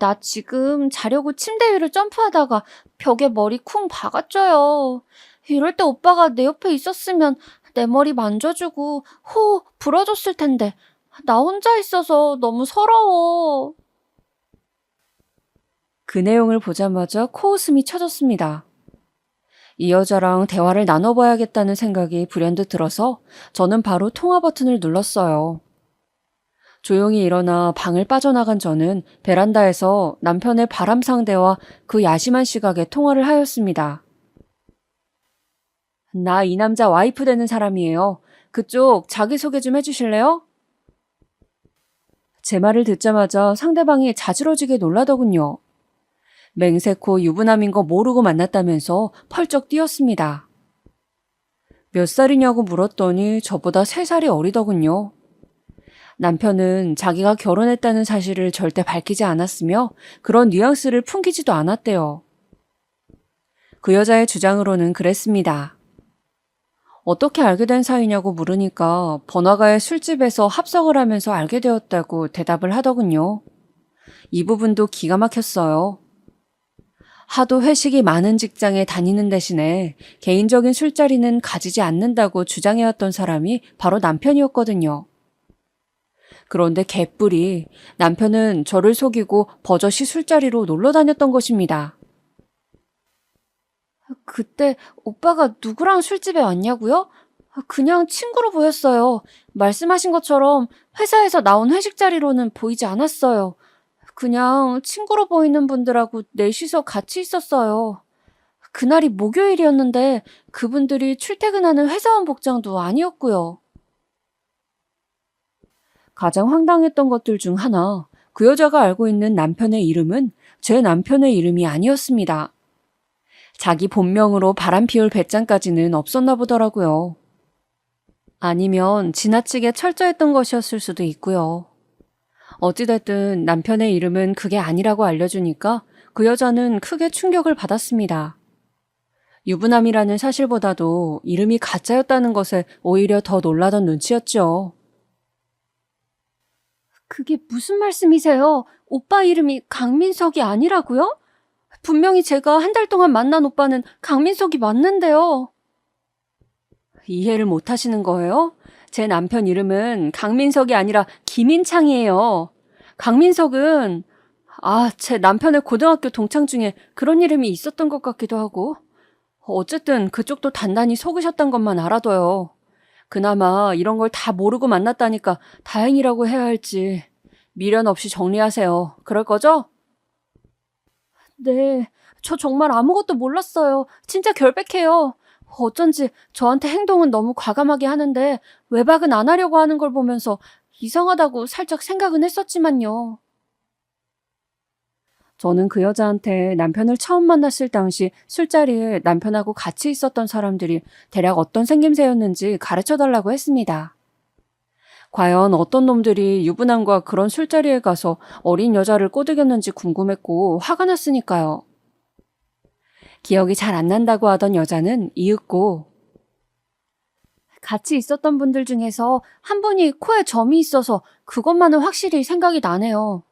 나 지금 자려고 침대 위를 점프하다가 벽에 머리 쿵 박았죠요. 이럴 때 오빠가 내 옆에 있었으면 내 머리 만져주고 호호 불어줬을 텐데 나 혼자 있어서 너무 서러워. 그 내용을 보자마자 코웃음이 쳐졌습니다. 이 여자랑 대화를 나눠봐야겠다는 생각이 불현듯 들어서 저는 바로 통화 버튼을 눌렀어요. 조용히 일어나 방을 빠져나간 저는 베란다에서 남편의 바람 상대와 그 야심한 시각에 통화를 하였습니다. 나 이 남자 와이프 되는 사람이에요. 그쪽 자기소개 좀 해주실래요? 제 말을 듣자마자 상대방이 자지러지게 놀라더군요. 맹세코 유부남인 거 모르고 만났다면서 펄쩍 뛰었습니다. 몇 살이냐고 물었더니 저보다 3살이 어리더군요. 남편은 자기가 결혼했다는 사실을 절대 밝히지 않았으며 그런 뉘앙스를 풍기지도 않았대요. 그 여자의 주장으로는 그랬습니다. 어떻게 알게 된 사이냐고 물으니까 번화가의 술집에서 합석을 하면서 알게 되었다고 대답을 하더군요. 이 부분도 기가 막혔어요. 하도 회식이 많은 직장에 다니는 대신에 개인적인 술자리는 가지지 않는다고 주장해왔던 사람이 바로 남편이었거든요. 그런데 개뿔이 남편은 저를 속이고 버젓이 술자리로 놀러 다녔던 것입니다. 그때 오빠가 누구랑 술집에 왔냐고요? 그냥 친구로 보였어요. 말씀하신 것처럼 회사에서 나온 회식 자리로는 보이지 않았어요. 그냥 친구로 보이는 분들하고 넷이서 같이 있었어요. 그날이 목요일이었는데 그분들이 출퇴근하는 회사원 복장도 아니었고요. 가장 황당했던 것들 중 하나, 그 여자가 알고 있는 남편의 이름은 제 남편의 이름이 아니었습니다. 자기 본명으로 바람 피울 배짱까지는 없었나 보더라고요. 아니면 지나치게 철저했던 것이었을 수도 있고요. 어찌됐든 남편의 이름은 그게 아니라고 알려주니까 그 여자는 크게 충격을 받았습니다. 유부남이라는 사실보다도 이름이 가짜였다는 것에 오히려 더 놀라던 눈치였죠. 그게 무슨 말씀이세요? 오빠 이름이 강민석이 아니라고요? 분명히 제가 한 달 동안 만난 오빠는 강민석이 맞는데요. 이해를 못 하시는 거예요? 제 남편 이름은 강민석이 아니라 김인창이에요. 강민석은 제 남편의 고등학교 동창 중에 그런 이름이 있었던 것 같기도 하고 어쨌든 그쪽도 단단히 속으셨단 것만 알아둬요. 그나마 이런 걸 다 모르고 만났다니까 다행이라고 해야 할지. 미련 없이 정리하세요. 그럴 거죠? 네, 저 정말 아무것도 몰랐어요. 진짜 결백해요. 어쩐지 저한테 행동은 너무 과감하게 하는데 외박은 안 하려고 하는 걸 보면서 이상하다고 살짝 생각은 했었지만요. 저는 그 여자한테 남편을 처음 만났을 당시 술자리에 남편하고 같이 있었던 사람들이 대략 어떤 생김새였는지 가르쳐 달라고 했습니다. 과연 어떤 놈들이 유부남과 그런 술자리에 가서 어린 여자를 꼬드겼는지 궁금했고 화가 났으니까요. 기억이 잘 안 난다고 하던 여자는 이윽고 같이 있었던 분들 중에서 한 분이 코에 점이 있어서 그것만은 확실히 생각이 나네요.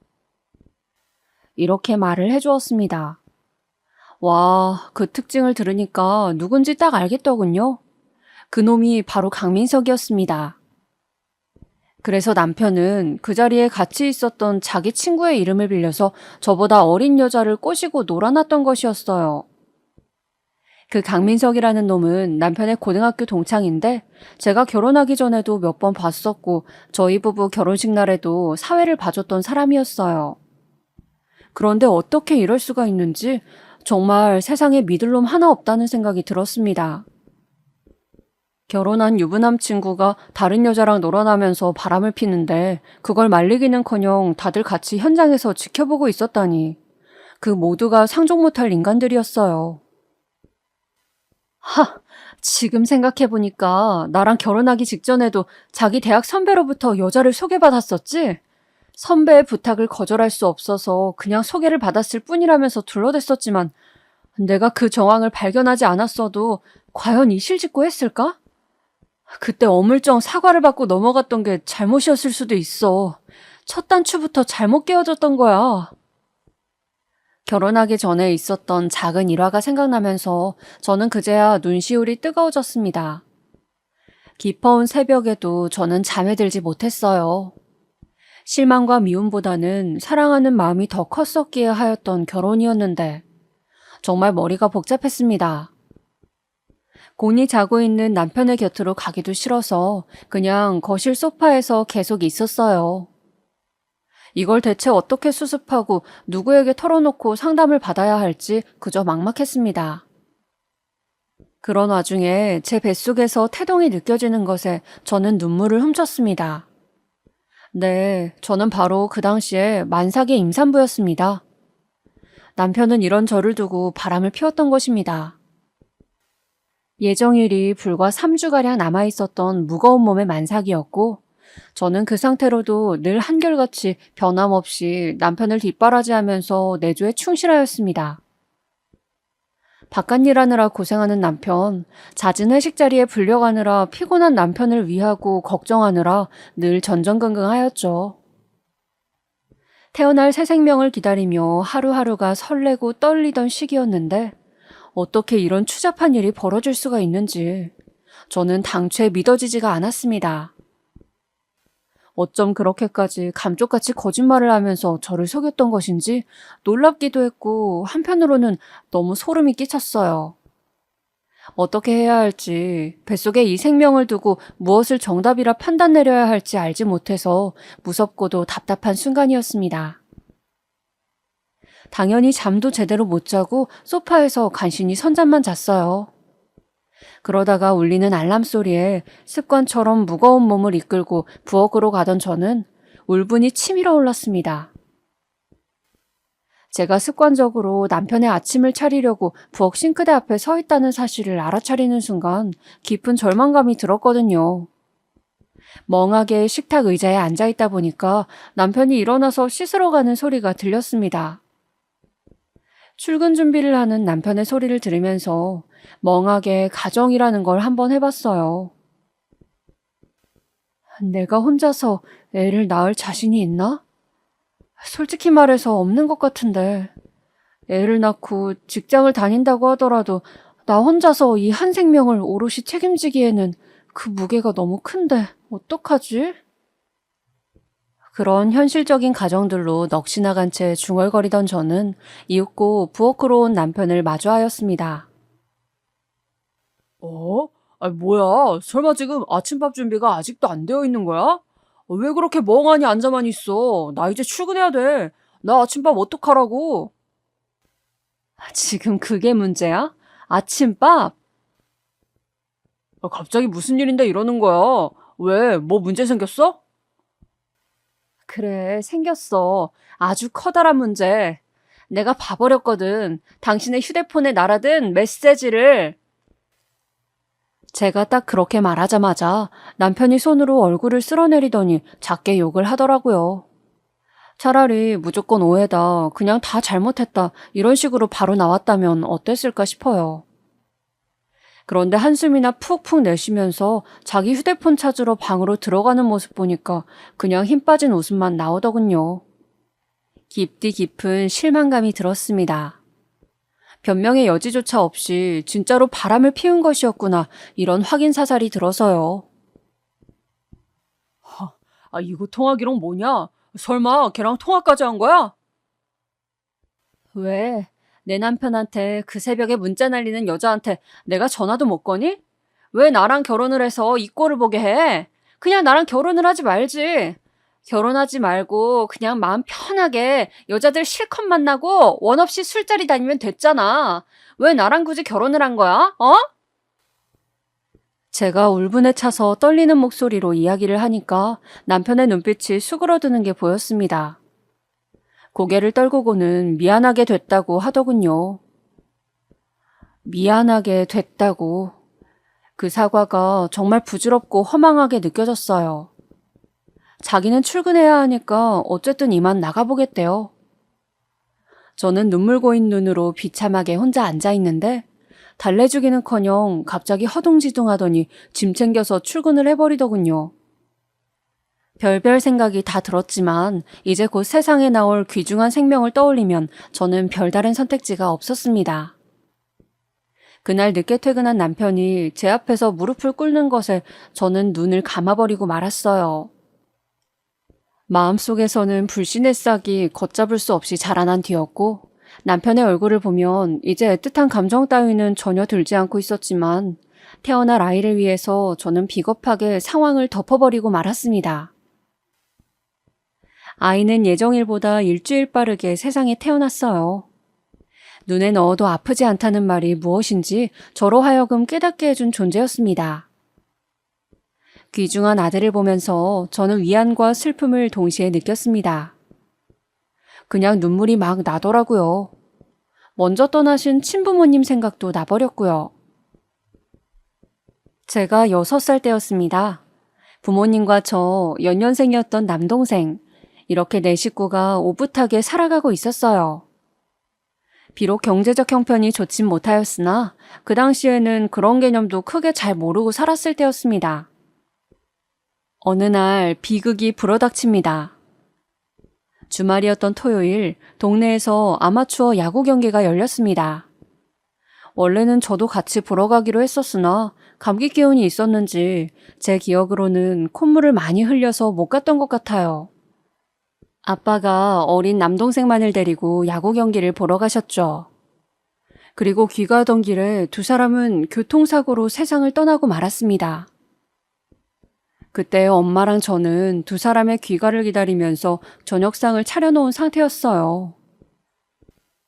이렇게 말을 해주었습니다. 와, 그 특징을 들으니까 누군지 딱 알겠더군요. 그놈이 바로 강민석이었습니다. 그래서 남편은 그 자리에 같이 있었던 자기 친구의 이름을 빌려서 저보다 어린 여자를 꼬시고 놀아놨던 것이었어요. 그 강민석이라는 놈은 남편의 고등학교 동창인데 제가 결혼하기 전에도 몇 번 봤었고 저희 부부 결혼식 날에도 사회를 봐줬던 사람이었어요. 그런데 어떻게 이럴 수가 있는지 정말 세상에 믿을 놈 하나 없다는 생각이 들었습니다. 결혼한 유부남 친구가 다른 여자랑 놀아나면서 바람을 피는데 그걸 말리기는커녕 다들 같이 현장에서 지켜보고 있었다니. 그 모두가 상종 못할 인간들이었어요. 지금 생각해보니까 나랑 결혼하기 직전에도 자기 대학 선배로부터 여자를 소개받았었지? 선배의 부탁을 거절할 수 없어서 그냥 소개를 받았을 뿐이라면서 둘러댔었지만 내가 그 정황을 발견하지 않았어도 과연 이 실직고 했을까? 그때 어물쩡 사과를 받고 넘어갔던 게 잘못이었을 수도 있어. 첫 단추부터 잘못 깨어졌던 거야. 결혼하기 전에 있었던 작은 일화가 생각나면서 저는 그제야 눈시울이 뜨거워졌습니다. 깊어온 새벽에도 저는 잠에 들지 못했어요. 실망과 미움보다는 사랑하는 마음이 더 컸었기에 하였던 결혼이었는데 정말 머리가 복잡했습니다. 곤히 자고 있는 남편의 곁으로 가기도 싫어서 그냥 거실 소파에서 계속 있었어요. 이걸 대체 어떻게 수습하고 누구에게 털어놓고 상담을 받아야 할지 그저 막막했습니다. 그런 와중에 제 뱃속에서 태동이 느껴지는 것에 저는 눈물을 훔쳤습니다. 네, 저는 바로 그 당시에 만삭의 임산부였습니다. 남편은 이런 저를 두고 바람을 피웠던 것입니다. 예정일이 불과 3주가량 남아있었던 무거운 몸의 만삭이었고 저는 그 상태로도 늘 한결같이 변함없이 남편을 뒷바라지하면서 내조에 충실하였습니다. 바깥일 하느라 고생하는 남편, 잦은 회식 자리에 불려가느라 피곤한 남편을 위하고 걱정하느라 늘 전전긍긍하였죠. 태어날 새 생명을 기다리며 하루하루가 설레고 떨리던 시기였는데 어떻게 이런 추잡한 일이 벌어질 수가 있는지 저는 당최 믿어지지가 않았습니다. 어쩜 그렇게까지 감쪽같이 거짓말을 하면서 저를 속였던 것인지 놀랍기도 했고 한편으로는 너무 소름이 끼쳤어요. 어떻게 해야 할지, 뱃속에 이 생명을 두고 무엇을 정답이라 판단 내려야 할지 알지 못해서 무섭고도 답답한 순간이었습니다. 당연히 잠도 제대로 못 자고 소파에서 간신히 선잠만 잤어요. 그러다가 울리는 알람 소리에 습관처럼 무거운 몸을 이끌고 부엌으로 가던 저는 울분이 치밀어 올랐습니다. 제가 습관적으로 남편의 아침을 차리려고 부엌 싱크대 앞에 서 있다는 사실을 알아차리는 순간 깊은 절망감이 들었거든요. 멍하게 식탁 의자에 앉아있다 보니까 남편이 일어나서 씻으러 가는 소리가 들렸습니다. 출근 준비를 하는 남편의 소리를 들으면서 멍하게 가정이라는 걸 한번 해봤어요. 내가 혼자서 애를 낳을 자신이 있나? 솔직히 말해서 없는 것 같은데 애를 낳고 직장을 다닌다고 하더라도 나 혼자서 이 한 생명을 오롯이 책임지기에는 그 무게가 너무 큰데 어떡하지? 그런 현실적인 가정들로 넋이나간 채 중얼거리던 저는 이윽고 부엌으로 온 남편을 마주하였습니다. 어? 뭐야? 설마 지금 아침밥 준비가 아직도 안 되어 있는 거야? 왜 그렇게 멍하니 앉아만 있어? 나 이제 출근해야 돼. 나 아침밥 어떡하라고? 지금 그게 문제야? 아침밥? 갑자기 무슨 일인데 이러는 거야? 왜? 뭐 문제 생겼어? 그래, 생겼어. 아주 커다란 문제. 내가 봐버렸거든. 당신의 휴대폰에 날아든 메시지를. 제가 딱 그렇게 말하자마자 남편이 손으로 얼굴을 쓸어내리더니 작게 욕을 하더라고요. 차라리 무조건 오해다, 그냥 다 잘못했다, 이런 식으로 바로 나왔다면 어땠을까 싶어요. 그런데 한숨이나 푹푹 내쉬면서 자기 휴대폰 찾으러 방으로 들어가는 모습 보니까 그냥 힘 빠진 웃음만 나오더군요. 깊디 깊은 실망감이 들었습니다. 변명의 여지조차 없이 진짜로 바람을 피운 것이었구나, 이런 확인 사살이 들어서요. 이거 통화기록 뭐냐? 설마 걔랑 통화까지 한 거야? 왜? 내 남편한테 그 새벽에 문자 날리는 여자한테 내가 전화도 못 거니? 왜 나랑 결혼을 해서 이 꼴을 보게 해? 그냥 나랑 결혼을 하지 말지. 결혼하지 말고 그냥 마음 편하게 여자들 실컷 만나고 원 없이 술자리 다니면 됐잖아. 왜 나랑 굳이 결혼을 한 거야? 어? 제가 울분에 차서 떨리는 목소리로 이야기를 하니까 남편의 눈빛이 수그러드는 게 보였습니다. 고개를 떨구고는 미안하게 됐다고 하더군요. 미안하게 됐다고. 그 사과가 정말 부질없고 허망하게 느껴졌어요. 자기는 출근해야 하니까 어쨌든 이만 나가보겠대요. 저는 눈물 고인 눈으로 비참하게 혼자 앉아있는데 달래주기는커녕 갑자기 허둥지둥하더니 짐 챙겨서 출근을 해버리더군요. 별별 생각이 다 들었지만 이제 곧 세상에 나올 귀중한 생명을 떠올리면 저는 별다른 선택지가 없었습니다. 그날 늦게 퇴근한 남편이 제 앞에서 무릎을 꿇는 것에 저는 눈을 감아버리고 말았어요. 마음속에서는 불신의 싹이 걷잡을 수 없이 자라난 뒤였고 남편의 얼굴을 보면 이제 애틋한 감정 따위는 전혀 들지 않고 있었지만 태어날 아이를 위해서 저는 비겁하게 상황을 덮어버리고 말았습니다. 아이는 예정일보다 일주일 빠르게 세상에 태어났어요. 눈에 넣어도 아프지 않다는 말이 무엇인지 저로 하여금 깨닫게 해준 존재였습니다. 귀중한 아들을 보면서 저는 위안과 슬픔을 동시에 느꼈습니다. 그냥 눈물이 막 나더라고요. 먼저 떠나신 친부모님 생각도 나버렸고요. 제가 6살 때였습니다. 부모님과 저 연년생이었던 남동생, 이렇게 네 식구가 오붓하게 살아가고 있었어요. 비록 경제적 형편이 좋진 못하였으나 그 당시에는 그런 개념도 크게 잘 모르고 살았을 때였습니다. 어느 날 비극이 불어닥칩니다. 주말이었던 토요일, 동네에서 아마추어 야구 경기가 열렸습니다. 원래는 저도 같이 보러 가기로 했었으나 감기 기운이 있었는지 제 기억으로는 콧물을 많이 흘려서 못 갔던 것 같아요. 아빠가 어린 남동생만을 데리고 야구 경기를 보러 가셨죠. 그리고 귀가하던 길에 두 사람은 교통사고로 세상을 떠나고 말았습니다. 그때 엄마랑 저는 두 사람의 귀가를 기다리면서 저녁상을 차려놓은 상태였어요.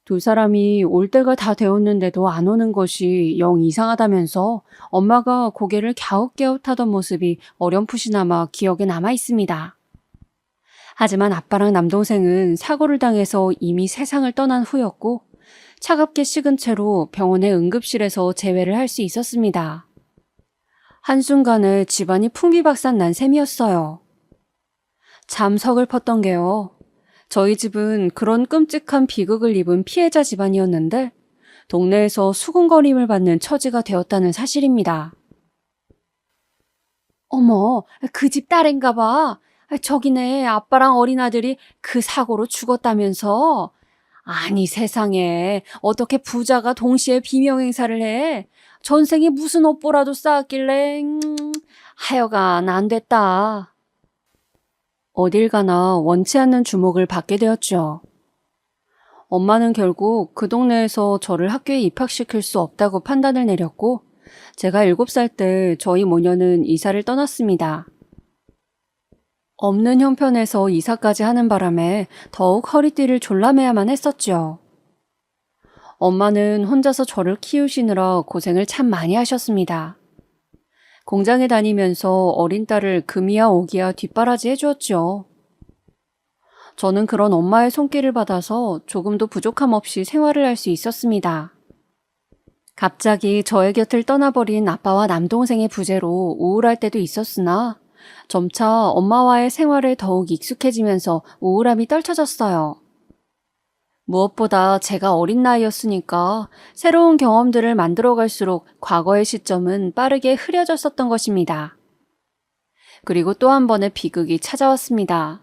두 사람이 올 때가 다 되었는데도 안 오는 것이 영 이상하다면서 엄마가 고개를 갸웃갸웃하던 모습이 어렴풋이나마 기억에 남아 있습니다. 하지만 아빠랑 남동생은 사고를 당해서 이미 세상을 떠난 후였고 차갑게 식은 채로 병원의 응급실에서 재회를 할 수 있었습니다. 한순간에 집안이 풍비박산 난 셈이었어요. 참 서글펐던 게요. 저희 집은 그런 끔찍한 비극을 입은 피해자 집안이었는데 동네에서 수군거림을 받는 처지가 되었다는 사실입니다. 어머, 그 집 딸인가 봐. 저기네, 아빠랑 어린아들이 그 사고로 죽었다면서. 아니 세상에, 어떻게 부자가 동시에 비명행사를 해. 전생에 무슨 업보라도 쌓았길래 하여간 안 됐다. 어딜 가나 원치 않는 주목을 받게 되었죠. 엄마는 결국 그 동네에서 저를 학교에 입학시킬 수 없다고 판단을 내렸고 제가 7살 때 저희 모녀는 이사를 떠났습니다. 없는 형편에서 이사까지 하는 바람에 더욱 허리띠를 졸라매야만 했었죠. 엄마는 혼자서 저를 키우시느라 고생을 참 많이 하셨습니다. 공장에 다니면서 어린 딸을 금이야 오기야 뒷바라지 해주었죠. 저는 그런 엄마의 손길을 받아서 조금도 부족함 없이 생활을 할 수 있었습니다. 갑자기 저의 곁을 떠나버린 아빠와 남동생의 부재로 우울할 때도 있었으나 점차 엄마와의 생활에 더욱 익숙해지면서 우울함이 떨쳐졌어요. 무엇보다 제가 어린 나이였으니까 새로운 경험들을 만들어갈수록 과거의 시점은 빠르게 흐려졌었던 것입니다. 그리고 또 한 번의 비극이 찾아왔습니다.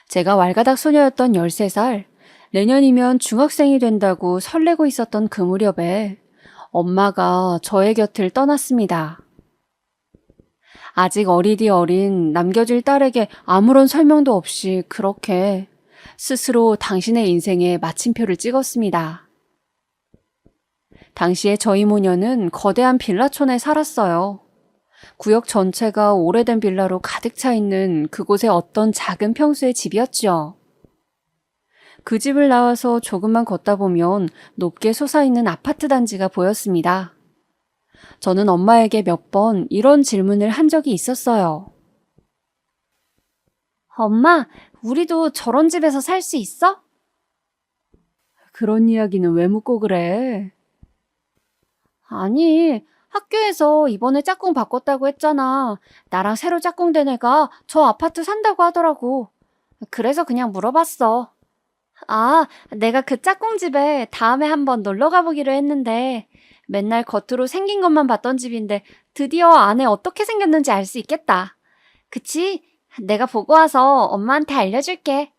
제가 왈가닥 소녀였던 13살, 내년이면 중학생이 된다고 설레고 있었던 그 무렵에 엄마가 저의 곁을 떠났습니다. 아직 어리디 어린 남겨질 딸에게 아무런 설명도 없이 그렇게 스스로 당신의 인생에 마침표를 찍었습니다. 당시에 저희 모녀는 거대한 빌라촌에 살았어요. 구역 전체가 오래된 빌라로 가득 차 있는 그곳의 어떤 작은 평수의 집이었죠. 그 집을 나와서 조금만 걷다 보면 높게 솟아있는 아파트 단지가 보였습니다. 저는 엄마에게 몇 번 이런 질문을 한 적이 있었어요. 엄마, 우리도 저런 집에서 살 수 있어? 그런 이야기는 왜 묻고 그래? 아니, 학교에서 이번에 짝꿍 바꿨다고 했잖아. 나랑 새로 짝꿍된 애가 저 아파트 산다고 하더라고. 그래서 그냥 물어봤어. 아, 내가 그 짝꿍 집에 다음에 한번 놀러 가보기로 했는데 맨날 겉으로 생긴 것만 봤던 집인데 드디어 안에 어떻게 생겼는지 알 수 있겠다. 그치? 내가 보고 와서 엄마한테 알려줄게.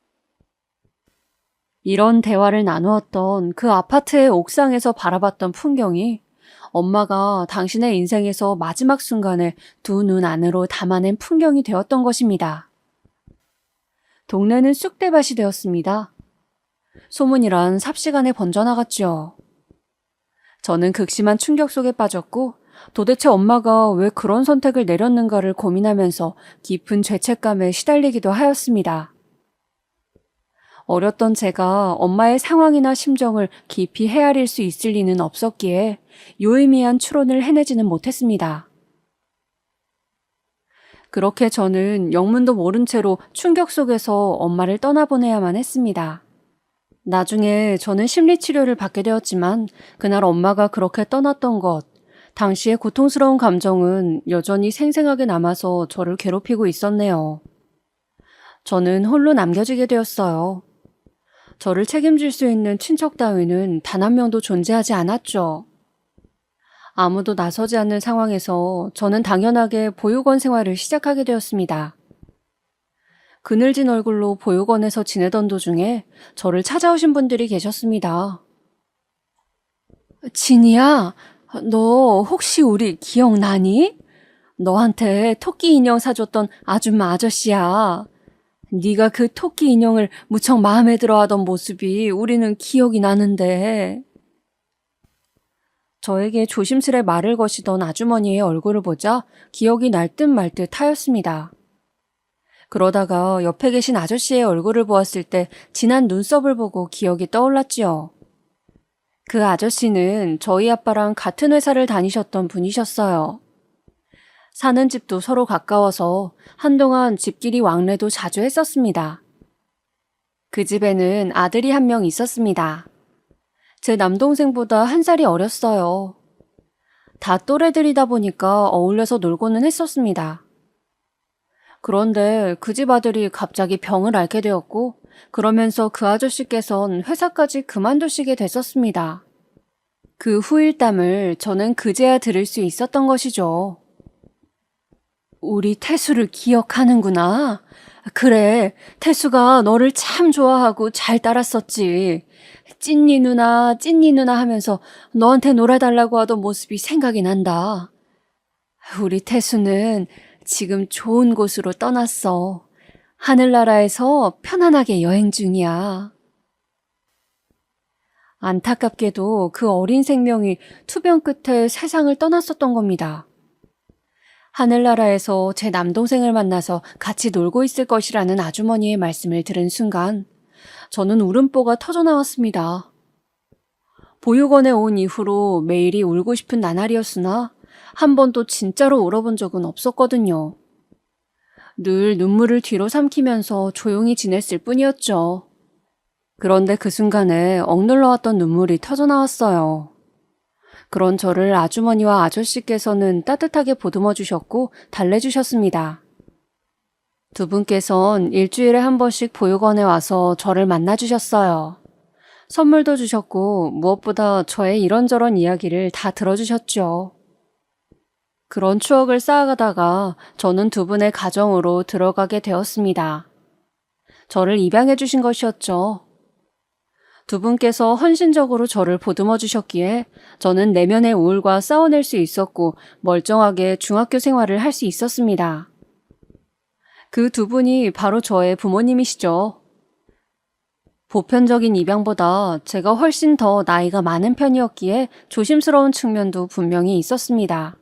이런 대화를 나누었던 그 아파트의 옥상에서 바라봤던 풍경이 엄마가 당신의 인생에서 마지막 순간에 두 눈 안으로 담아낸 풍경이 되었던 것입니다. 동네는 쑥대밭이 되었습니다. 소문이란 삽시간에 번져나갔죠. 저는 극심한 충격 속에 빠졌고 도대체 엄마가 왜 그런 선택을 내렸는가를 고민하면서 깊은 죄책감에 시달리기도 하였습니다. 어렸던 제가 엄마의 상황이나 심정을 깊이 헤아릴 수 있을 리는 없었기에 유의미한 추론을 해내지는 못했습니다. 그렇게 저는 영문도 모른 채로 충격 속에서 엄마를 떠나보내야만 했습니다. 나중에 저는 심리치료를 받게 되었지만 그날 엄마가 그렇게 떠났던 것, 당시의 고통스러운 감정은 여전히 생생하게 남아서 저를 괴롭히고 있었네요. 저는 홀로 남겨지게 되었어요. 저를 책임질 수 있는 친척 따위는 단 한 명도 존재하지 않았죠. 아무도 나서지 않는 상황에서 저는 당연하게 보육원 생활을 시작하게 되었습니다. 그늘진 얼굴로 보육원에서 지내던 도중에 저를 찾아오신 분들이 계셨습니다. 진이야, 너 혹시 우리 기억나니? 너한테 토끼 인형 사줬던 아줌마 아저씨야. 네가 그 토끼 인형을 무척 마음에 들어하던 모습이 우리는 기억이 나는데. 저에게 조심스레 말을 거시던 아주머니의 얼굴을 보자 기억이 날 듯 말 듯 하였습니다. 그러다가 옆에 계신 아저씨의 얼굴을 보았을 때 진한 눈썹을 보고 기억이 떠올랐지요. 그 아저씨는 저희 아빠랑 같은 회사를 다니셨던 분이셨어요. 사는 집도 서로 가까워서 한동안 집끼리 왕래도 자주 했었습니다. 그 집에는 아들이 한 명 있었습니다. 제 남동생보다 한 살이 어렸어요. 다 또래들이다 보니까 어울려서 놀고는 했었습니다. 그런데 그 집 아들이 갑자기 병을 앓게 되었고 그러면서 그 아저씨께선 회사까지 그만두시게 됐었습니다. 그 후일담을 저는 그제야 들을 수 있었던 것이죠. 우리 태수를 기억하는구나. 그래, 태수가 너를 참 좋아하고 잘 따랐었지. 찐니 누나, 찐니 누나 하면서 너한테 놀아달라고 하던 모습이 생각이 난다. 우리 태수는 지금 좋은 곳으로 떠났어. 하늘나라에서 편안하게 여행 중이야. 안타깝게도 그 어린 생명이 투병 끝에 세상을 떠났었던 겁니다. 하늘나라에서 제 남동생을 만나서 같이 놀고 있을 것이라는 아주머니의 말씀을 들은 순간 저는 울음보가 터져나왔습니다. 보육원에 온 이후로 매일이 울고 싶은 나날이었으나 한 번도 진짜로 울어본 적은 없었거든요. 늘 눈물을 뒤로 삼키면서 조용히 지냈을 뿐이었죠. 그런데 그 순간에 억눌러왔던 눈물이 터져나왔어요. 그런 저를 아주머니와 아저씨께서는 따뜻하게 보듬어 주셨고 달래주셨습니다. 두 분께선 일주일에 한 번씩 보육원에 와서 저를 만나주셨어요. 선물도 주셨고 무엇보다 저의 이런저런 이야기를 다 들어주셨죠. 그런 추억을 쌓아가다가 저는 두 분의 가정으로 들어가게 되었습니다. 저를 입양해 주신 것이었죠. 두 분께서 헌신적으로 저를 보듬어 주셨기에 저는 내면의 우울과 싸워낼 수 있었고 멀쩡하게 중학교 생활을 할 수 있었습니다. 그 두 분이 바로 저의 부모님이시죠. 보편적인 입양보다 제가 훨씬 더 나이가 많은 편이었기에 조심스러운 측면도 분명히 있었습니다.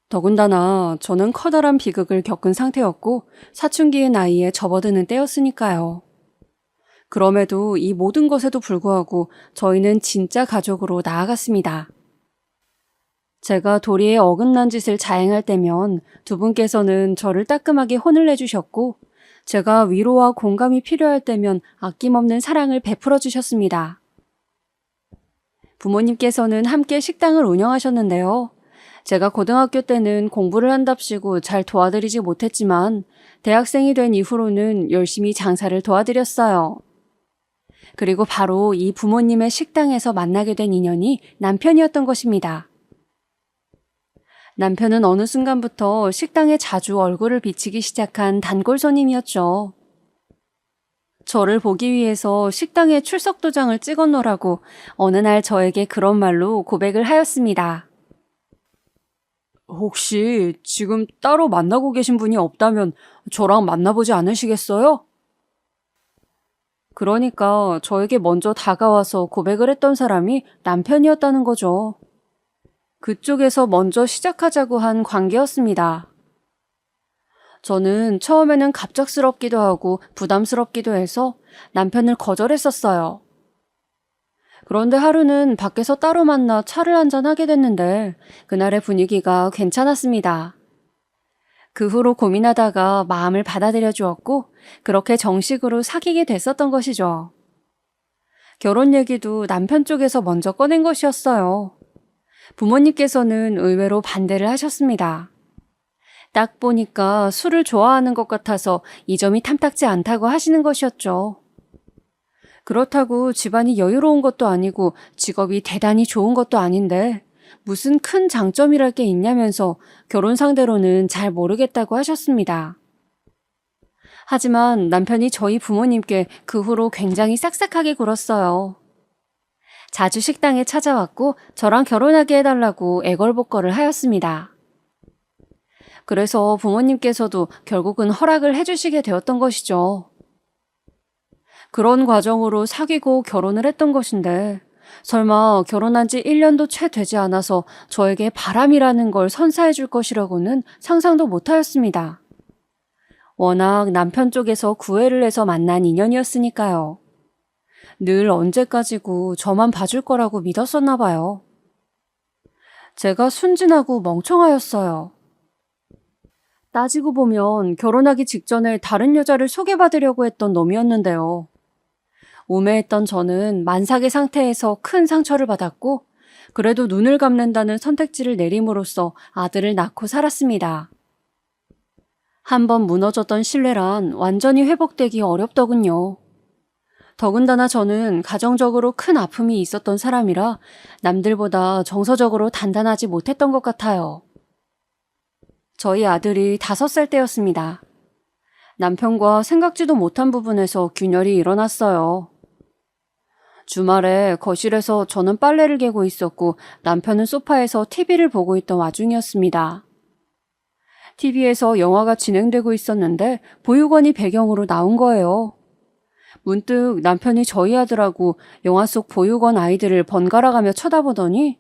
더군다나 저는 커다란 비극을 겪은 상태였고 사춘기의 나이에 접어드는 때였으니까요. 그럼에도 이 모든 것에도 불구하고 저희는 진짜 가족으로 나아갔습니다. 제가 도리에 어긋난 짓을 자행할 때면 두 분께서는 저를 따끔하게 혼을 내주셨고 제가 위로와 공감이 필요할 때면 아낌없는 사랑을 베풀어 주셨습니다. 부모님께서는 함께 식당을 운영하셨는데요. 제가 고등학교 때는 공부를 한답시고 잘 도와드리지 못했지만 대학생이 된 이후로는 열심히 장사를 도와드렸어요. 그리고 바로 이 부모님의 식당에서 만나게 된 인연이 남편이었던 것입니다. 남편은 어느 순간부터 식당에 자주 얼굴을 비치기 시작한 단골 손님이었죠. 저를 보기 위해서 식당에 출석 도장을 찍어 놓으라고 어느 날 저에게 그런 말로 고백을 하였습니다. 혹시 지금 따로 만나고 계신 분이 없다면 저랑 만나보지 않으시겠어요? 그러니까 저에게 먼저 다가와서 고백을 했던 사람이 남편이었다는 거죠. 그쪽에서 먼저 시작하자고 한 관계였습니다. 저는 처음에는 갑작스럽기도 하고 부담스럽기도 해서 남편을 거절했었어요. 그런데 하루는 밖에서 따로 만나 차를 한잔 하게 됐는데 그날의 분위기가 괜찮았습니다. 그 후로 고민하다가 마음을 받아들여 주었고 그렇게 정식으로 사귀게 됐었던 것이죠. 결혼 얘기도 남편 쪽에서 먼저 꺼낸 것이었어요. 부모님께서는 의외로 반대를 하셨습니다. 딱 보니까 술을 좋아하는 것 같아서 이 점이 탐탁지 않다고 하시는 것이었죠. 그렇다고 집안이 여유로운 것도 아니고 직업이 대단히 좋은 것도 아닌데 무슨 큰 장점이랄 게 있냐면서 결혼 상대로는 잘 모르겠다고 하셨습니다. 하지만 남편이 저희 부모님께 그 후로 굉장히 싹싹하게 굴었어요. 자주 식당에 찾아왔고 저랑 결혼하게 해달라고 애걸복걸을 하였습니다. 그래서 부모님께서도 결국은 허락을 해주시게 되었던 것이죠. 그런 과정으로 사귀고 결혼을 했던 것인데 설마 결혼한 지 1년도 채 되지 않아서 저에게 바람이라는 걸 선사해 줄 것이라고는 상상도 못하였습니다. 워낙 남편 쪽에서 구애를 해서 만난 인연이었으니까요. 늘 언제까지고 저만 봐줄 거라고 믿었었나 봐요. 제가 순진하고 멍청하였어요. 따지고 보면 결혼하기 직전에 다른 여자를 소개받으려고 했던 놈이었는데요. 우매했던 저는 만삭의 상태에서 큰 상처를 받았고 그래도 눈을 감는다는 선택지를 내림으로써 아들을 낳고 살았습니다. 한번 무너졌던 신뢰란 완전히 회복되기 어렵더군요. 더군다나 저는 가정적으로 큰 아픔이 있었던 사람이라 남들보다 정서적으로 단단하지 못했던 것 같아요. 저희 아들이 5살 때였습니다. 남편과 생각지도 못한 부분에서 균열이 일어났어요. 주말에 거실에서 저는 빨래를 개고 있었고 남편은 소파에서 TV를 보고 있던 와중이었습니다. TV에서 영화가 진행되고 있었는데 보육원이 배경으로 나온 거예요. 문득 남편이 저희 아들하고 영화 속 보육원 아이들을 번갈아가며 쳐다보더니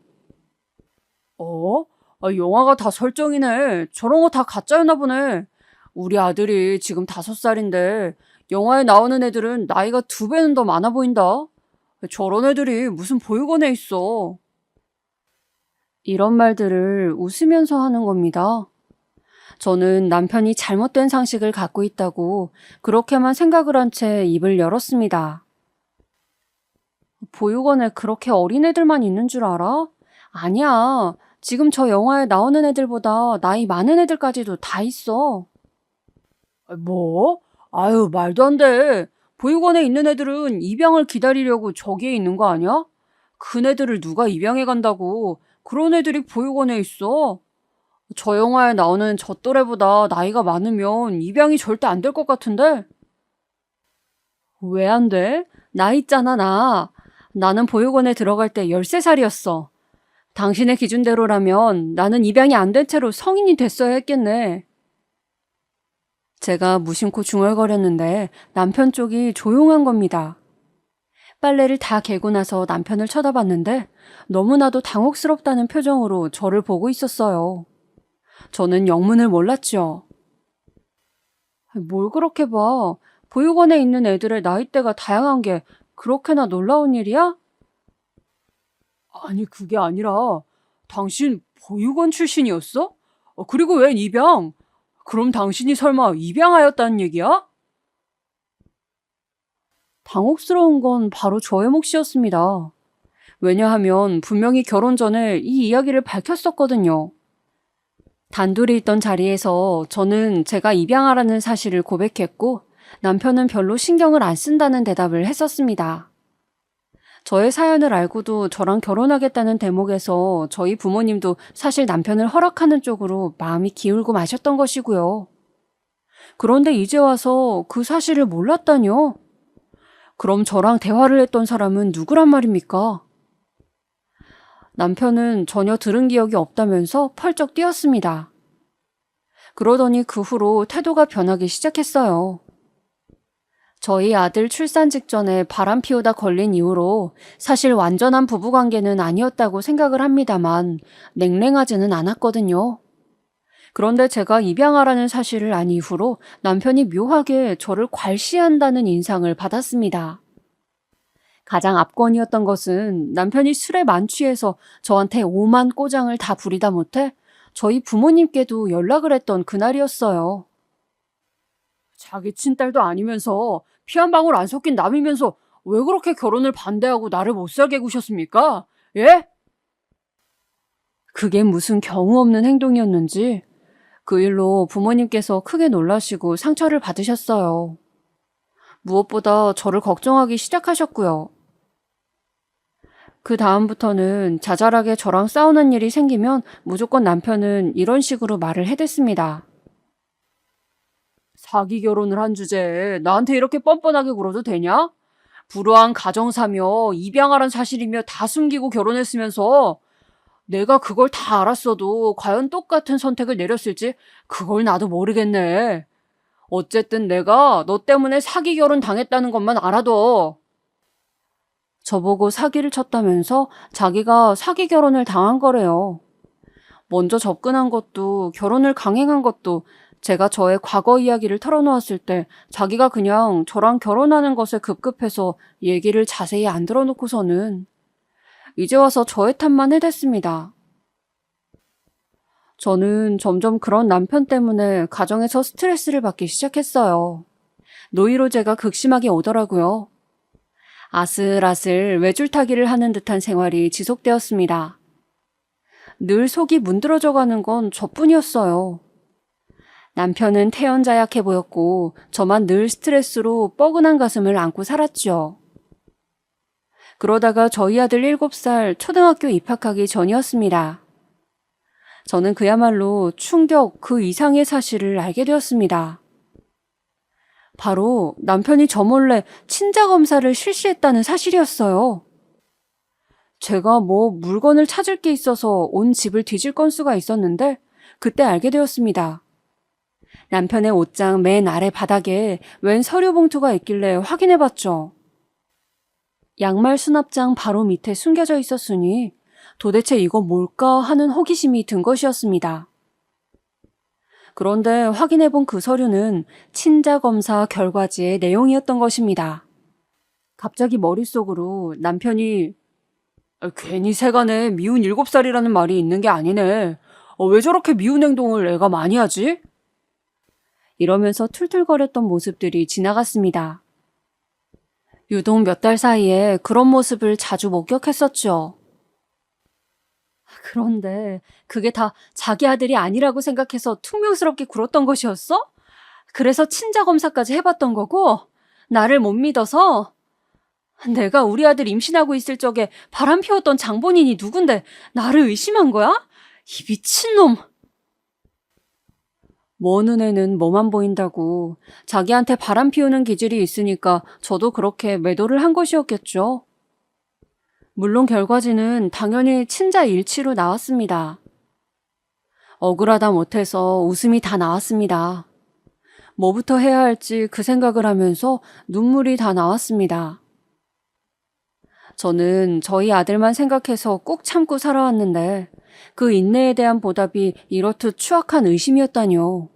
영화가 다 설정이네. 저런 거 다 가짜였나 보네. 우리 아들이 지금 5살인데 영화에 나오는 애들은 나이가 2배는 더 많아 보인다. 저런 애들이 무슨 보육원에 있어. 이런 말들을 웃으면서 하는 겁니다. 저는 남편이 잘못된 상식을 갖고 있다고 그렇게만 생각을 한 채 입을 열었습니다. 보육원에 그렇게 어린 애들만 있는 줄 알아? 아니야. 지금 저 영화에 나오는 애들보다 나이 많은 애들까지도 다 있어. 뭐? 아유, 말도 안 돼. 보육원에 있는 애들은 입양을 기다리려고 저기에 있는 거 아니야? 큰 애들을 누가 입양해 간다고. 그런 애들이 보육원에 있어. 저 영화에 나오는 저 또래보다 나이가 많으면 입양이 절대 안 될 것 같은데? 왜 안 돼? 나 있잖아, 나. 나는 보육원에 들어갈 때 13살이었어. 당신의 기준대로라면 나는 입양이 안 된 채로 성인이 됐어야 했겠네. 제가 무심코 중얼거렸는데 남편 쪽이 조용한 겁니다. 빨래를 다 개고 나서 남편을 쳐다봤는데 너무나도 당혹스럽다는 표정으로 저를 보고 있었어요. 저는 영문을 몰랐죠. 뭘 그렇게 봐. 보육원에 있는 애들의 나이대가 다양한 게 그렇게나 놀라운 일이야? 아니, 그게 아니라 당신 보육원 출신이었어? 그리고 웬 입양? 그럼 당신이 설마 입양하였다는 얘기야? 당혹스러운 건 바로 저의 몫이었습니다. 왜냐하면 분명히 결혼 전에 이 이야기를 밝혔었거든요. 단둘이 있던 자리에서 저는 제가 입양하라는 사실을 고백했고 남편은 별로 신경을 안 쓴다는 대답을 했었습니다. 저의 사연을 알고도 저랑 결혼하겠다는 대목에서 저희 부모님도 사실 남편을 허락하는 쪽으로 마음이 기울고 마셨던 것이고요. 그런데 이제 와서 그 사실을 몰랐다뇨? 그럼 저랑 대화를 했던 사람은 누구란 말입니까? 남편은 전혀 들은 기억이 없다면서 펄쩍 뛰었습니다. 그러더니 그 후로 태도가 변하기 시작했어요. 저희 아들 출산 직전에 바람 피우다 걸린 이후로 사실 완전한 부부관계는 아니었다고 생각을 합니다만 냉랭하지는 않았거든요. 그런데 제가 입양하라는 사실을 안 이후로 남편이 묘하게 저를 괄시한다는 인상을 받았습니다. 가장 압권이었던 것은 남편이 술에 만취해서 저한테 오만 꼬장을 다 부리다 못해 저희 부모님께도 연락을 했던 그날이었어요. 자기 친딸도 아니면서 피 한 방울 안 섞인 남이면서 왜 그렇게 결혼을 반대하고 나를 못 살게 구셨습니까? 예? 그게 무슨 경우 없는 행동이었는지 그 일로 부모님께서 크게 놀라시고 상처를 받으셨어요. 무엇보다 저를 걱정하기 시작하셨고요. 그 다음부터는 자잘하게 저랑 싸우는 일이 생기면 무조건 남편은 이런 식으로 말을 해댔습니다. 사기 결혼을 한 주제에 나한테 이렇게 뻔뻔하게 굴어도 되냐? 불우한 가정사며 입양하란 사실이며 다 숨기고 결혼했으면서 내가 그걸 다 알았어도 과연 똑같은 선택을 내렸을지 그걸 나도 모르겠네. 어쨌든 내가 너 때문에 사기 결혼 당했다는 것만 알아둬. 저보고 사기를 쳤다면서 자기가 사기 결혼을 당한 거래요. 먼저 접근한 것도 결혼을 강행한 것도 제가 저의 과거 이야기를 털어놓았을 때 자기가 그냥 저랑 결혼하는 것에 급급해서 얘기를 자세히 안 들어놓고서는 이제 와서 저의 탓만 해댔습니다. 저는 점점 그런 남편 때문에 가정에서 스트레스를 받기 시작했어요. 노이로제가 극심하게 오더라고요. 아슬아슬 외줄타기를 하는 듯한 생활이 지속되었습니다. 늘 속이 문드러져 가는 건 저뿐이었어요. 남편은 태연자약해 보였고 저만 늘 스트레스로 뻐근한 가슴을 안고 살았죠. 그러다가 저희 아들 7살 초등학교 입학하기 전이었습니다. 저는 그야말로 충격 그 이상의 사실을 알게 되었습니다. 바로 남편이 저 몰래 친자 검사를 실시했다는 사실이었어요. 제가 물건을 찾을 게 있어서 온 집을 뒤질 건수가 있었는데 그때 알게 되었습니다. 남편의 옷장 맨 아래 바닥에 웬 서류 봉투가 있길래 확인해봤죠. 양말 수납장 바로 밑에 숨겨져 있었으니 도대체 이거 뭘까 하는 호기심이 든 것이었습니다. 그런데 확인해본 그 서류는 친자검사 결과지의 내용이었던 것입니다. 갑자기 머릿속으로 남편이 괜히 세간에 미운 7살이라는 말이 있는 게 아니네. 왜 저렇게 미운 행동을 애가 많이 하지? 이러면서 툴툴거렸던 모습들이 지나갔습니다. 유독 몇 달 사이에 그런 모습을 자주 목격했었죠. 그런데 그게 다 자기 아들이 아니라고 생각해서 퉁명스럽게 굴었던 것이었어? 그래서 친자 검사까지 해봤던 거고? 나를 못 믿어서? 내가 우리 아들 임신하고 있을 적에 바람 피웠던 장본인이 누군데 나를 의심한 거야? 이 미친놈! 먼 눈에는 뭐만 보인다고 자기한테 바람 피우는 기질이 있으니까 저도 그렇게 매도를 한 것이었겠죠. 물론 결과지는 당연히 친자 일치로 나왔습니다. 억울하다 못해서 웃음이 다 나왔습니다. 뭐부터 해야 할지 그 생각을 하면서 눈물이 다 나왔습니다. 저는 저희 아들만 생각해서 꾹 참고 살아왔는데 그 인내에 대한 보답이 이렇듯 추악한 의심이었다뇨.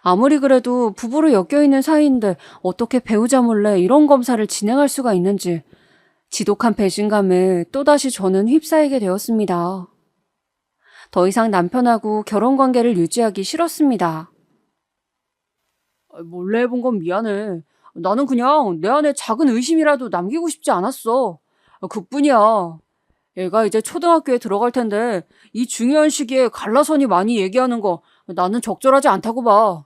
아무리 그래도 부부로 엮여있는 사이인데 어떻게 배우자 몰래 이런 검사를 진행할 수가 있는지 지독한 배신감에 또다시 저는 휩싸이게 되었습니다. 더 이상 남편하고 결혼관계를 유지하기 싫었습니다. 몰래 해본 건 미안해. 나는 그냥 내 안에 작은 의심이라도 남기고 싶지 않았어. 그뿐이야. 애가 이제 초등학교에 들어갈 텐데 이 중요한 시기에 갈라서니 많이 얘기하는 거 나는 적절하지 않다고 봐.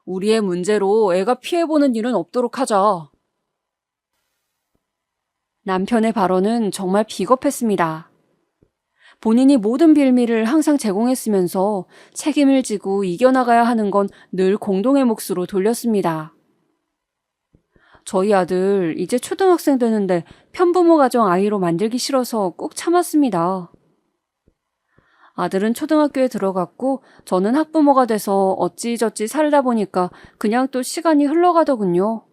우리의 문제로 애가 피해보는 일은 없도록 하자. 남편의 발언은 정말 비겁했습니다. 본인이 모든 빌미를 항상 제공했으면서 책임을 지고 이겨나가야 하는 건 늘 공동의 몫으로 돌렸습니다. 저희 아들 이제 초등학생 되는데 편부모 가정 아이로 만들기 싫어서 꾹 참았습니다. 아들은 초등학교에 들어갔고 저는 학부모가 돼서 어찌저찌 살다 보니까 그냥 또 시간이 흘러가더군요.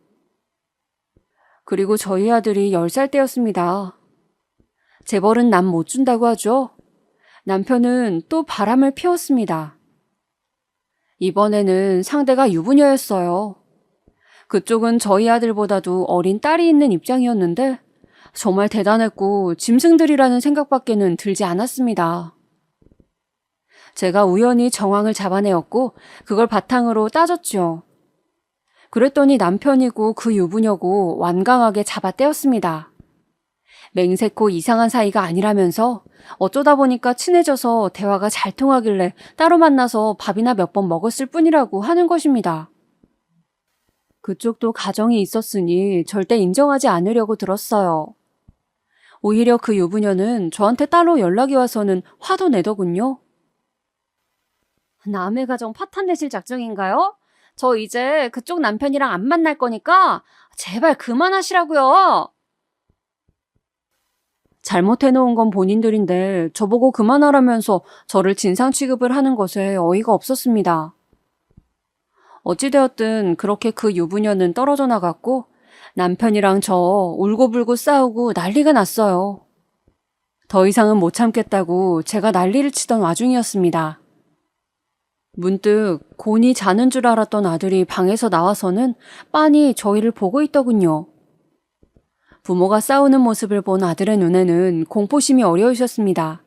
그리고 저희 아들이 10살 때였습니다. 재벌은 남 못 준다고 하죠. 남편은 또 바람을 피웠습니다. 이번에는 상대가 유부녀였어요. 그쪽은 저희 아들보다도 어린 딸이 있는 입장이었는데 정말 대단했고 짐승들이라는 생각밖에는 들지 않았습니다. 제가 우연히 정황을 잡아내었고 그걸 바탕으로 따졌죠. 그랬더니 남편이고 그 유부녀고 완강하게 잡아떼었습니다. 맹세코 이상한 사이가 아니라면서 어쩌다 보니까 친해져서 대화가 잘 통하길래 따로 만나서 밥이나 몇 번 먹었을 뿐이라고 하는 것입니다. 그쪽도 가정이 있었으니 절대 인정하지 않으려고 들었어요. 오히려 그 유부녀는 저한테 따로 연락이 와서는 화도 내더군요. 남의 가정 파탄 내실 작정인가요? 저 이제 그쪽 남편이랑 안 만날 거니까 제발 그만하시라고요. 잘못해놓은 건 본인들인데 저보고 그만하라면서 저를 진상 취급을 하는 것에 어이가 없었습니다. 어찌되었든 그렇게 그 유부녀는 떨어져 나갔고 남편이랑 저 울고불고 싸우고 난리가 났어요. 더 이상은 못 참겠다고 제가 난리를 치던 와중이었습니다. 문득 곤히 자는 줄 알았던 아들이 방에서 나와서는 빤히 저희를 보고 있더군요. 부모가 싸우는 모습을 본 아들의 눈에는 공포심이 어려우셨습니다.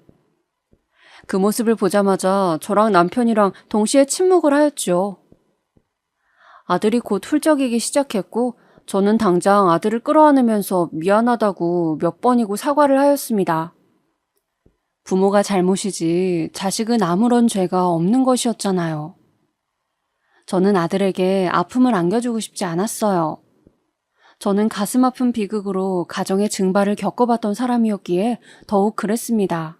그 모습을 보자마자 저랑 남편이랑 동시에 침묵을 하였죠. 아들이 곧 훌쩍이기 시작했고 저는 당장 아들을 끌어안으면서 미안하다고 몇 번이고 사과를 하였습니다. 부모가 잘못이지 자식은 아무런 죄가 없는 것이었잖아요. 저는 아들에게 아픔을 안겨주고 싶지 않았어요. 저는 가슴 아픈 비극으로 가정의 증발을 겪어봤던 사람이었기에 더욱 그랬습니다.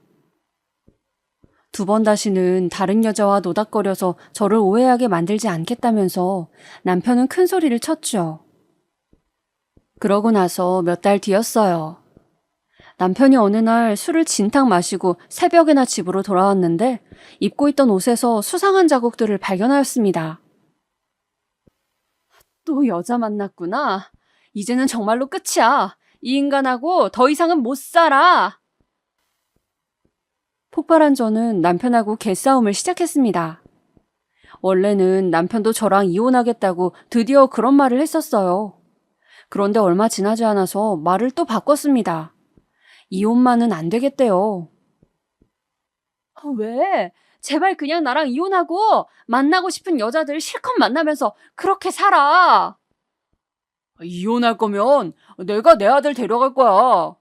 2번 다시는 다른 여자와 노닥거려서 저를 오해하게 만들지 않겠다면서 남편은 큰 소리를 쳤죠. 그러고 나서 몇 달 뒤였어요. 남편이 어느 날 술을 진탕 마시고 새벽에나 집으로 돌아왔는데 입고 있던 옷에서 수상한 자국들을 발견하였습니다. 또 여자 만났구나. 이제는 정말로 끝이야. 이 인간하고 더 이상은 못 살아. 폭발한 저는 남편하고 개싸움을 시작했습니다. 원래는 남편도 저랑 이혼하겠다고 드디어 그런 말을 했었어요. 그런데 얼마 지나지 않아서 말을 또 바꿨습니다. 이혼만은 안 되겠대요. 왜? 제발 그냥 나랑 이혼하고 만나고 싶은 여자들 실컷 만나면서 그렇게 살아. 이혼할 거면 내가 내 아들 데려갈 거야.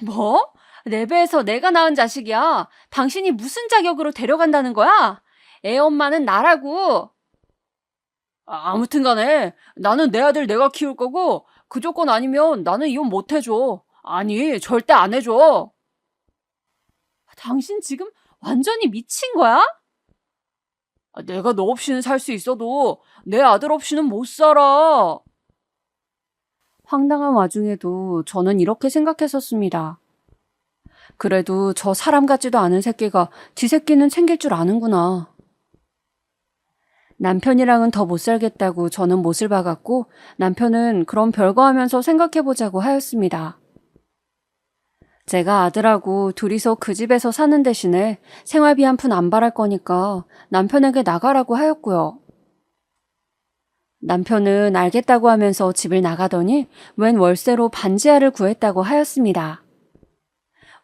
뭐? 내 배에서 내가 낳은 자식이야. 당신이 무슨 자격으로 데려간다는 거야? 애 엄마는 나라고. 아무튼 간에 나는 내 아들 내가 키울 거고 그 조건 아니면 나는 이혼 못 해줘. 아니, 절대 안 해줘. 당신 지금 완전히 미친 거야? 내가 너 없이는 살 수 있어도 내 아들 없이는 못 살아. 황당한 와중에도 저는 이렇게 생각했었습니다. 그래도 저 사람 같지도 않은 새끼가 지 새끼는 챙길 줄 아는구나. 남편이랑은 더 못 살겠다고 저는 못을 박았고 남편은 그럼 별거 하면서 생각해보자고 하였습니다. 제가 아들하고 둘이서 그 집에서 사는 대신에 생활비 한 푼 안 바랄 거니까 남편에게 나가라고 하였고요. 남편은 알겠다고 하면서 집을 나가더니 웬 월세로 반지하를 구했다고 하였습니다.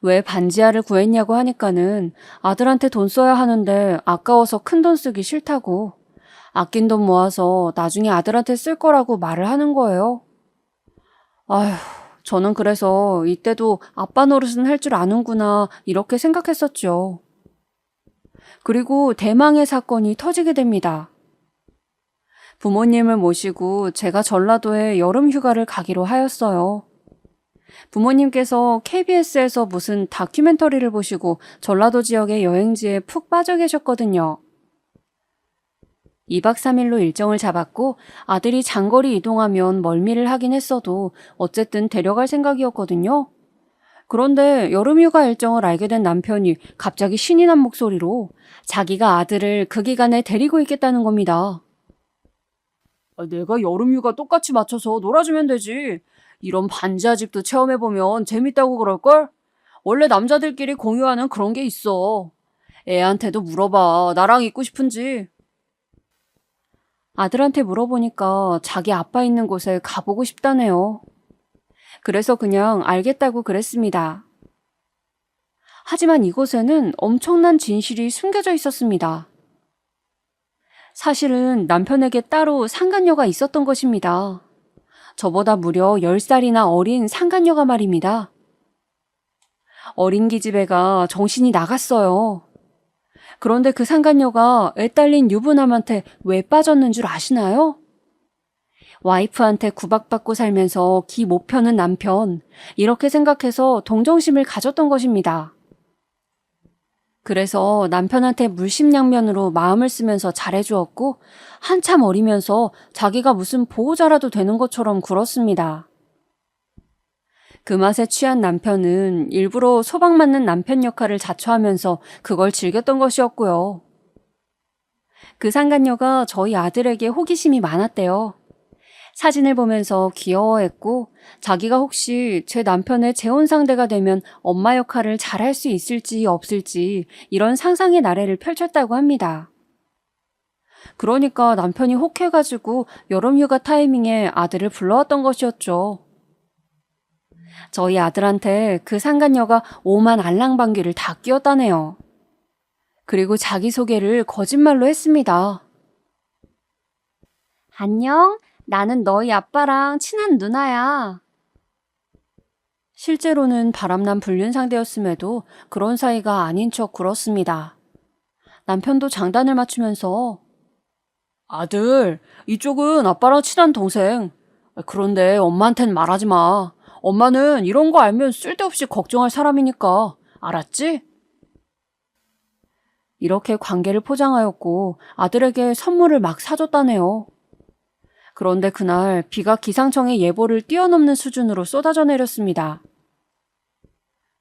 왜 반지하를 구했냐고 하니까는 아들한테 돈 써야 하는데 아까워서 큰돈 쓰기 싫다고 아낀 돈 모아서 나중에 아들한테 쓸 거라고 말을 하는 거예요. 아휴, 저는 그래서 이때도 아빠 노릇은 할 줄 아는구나 이렇게 생각했었죠. 그리고 대망의 사건이 터지게 됩니다. 부모님을 모시고 제가 전라도에 여름 휴가를 가기로 하였어요. 부모님께서 KBS에서 무슨 다큐멘터리를 보시고 전라도 지역의 여행지에 푹 빠져 계셨거든요. 2박 3일로 일정을 잡았고 아들이 장거리 이동하면 멀미를 하긴 했어도 어쨌든 데려갈 생각이었거든요. 그런데 여름휴가 일정을 알게 된 남편이 갑자기 신이 난 목소리로 자기가 아들을 그 기간에 데리고 있겠다는 겁니다. 내가 여름휴가 똑같이 맞춰서 놀아주면 되지. 이런 반지하 집도 체험해보면 재밌다고 그럴걸? 원래 남자들끼리 공유하는 그런 게 있어. 애한테도 물어봐. 나랑 있고 싶은지. 아들한테 물어보니까 자기 아빠 있는 곳에 가보고 싶다네요. 그래서 그냥 알겠다고 그랬습니다. 하지만 이곳에는 엄청난 진실이 숨겨져 있었습니다. 사실은 남편에게 따로 상간녀가 있었던 것입니다. 저보다 무려 10살이나 어린 상간녀가 말입니다. 어린 기집애가 정신이 나갔어요. 그런데 그 상간녀가 애 딸린 유부남한테 왜 빠졌는 줄 아시나요? 와이프한테 구박받고 살면서 기 못 펴는 남편, 이렇게 생각해서 동정심을 가졌던 것입니다. 그래서 남편한테 물심양면으로 마음을 쓰면서 잘해주었고 한참 어리면서 자기가 무슨 보호자라도 되는 것처럼 굴었습니다. 그 맛에 취한 남편은 일부러 소방 맞는 남편 역할을 자처하면서 그걸 즐겼던 것이었고요. 그 상간녀가 저희 아들에게 호기심이 많았대요. 사진을 보면서 귀여워했고 자기가 혹시 제 남편의 재혼 상대가 되면 엄마 역할을 잘할 수 있을지 없을지 이런 상상의 나래를 펼쳤다고 합니다. 그러니까 남편이 혹해가지고 여름휴가 타이밍에 아들을 불러왔던 것이었죠. 저희 아들한테 그 상간녀가 오만 알랑방귀를 다 끼웠다네요. 그리고 자기소개를 거짓말로 했습니다. 안녕, 나는 너희 아빠랑 친한 누나야. 실제로는 바람난 불륜 상대였음에도 그런 사이가 아닌 척 굴었습니다. 남편도 장단을 맞추면서 아들, 이쪽은 아빠랑 친한 동생. 그런데 엄마한텐 말하지 마. 엄마는 이런 거 알면 쓸데없이 걱정할 사람이니까. 알았지? 이렇게 관계를 포장하였고 아들에게 선물을 막 사줬다네요. 그런데 그날 비가 기상청의 예보를 뛰어넘는 수준으로 쏟아져 내렸습니다.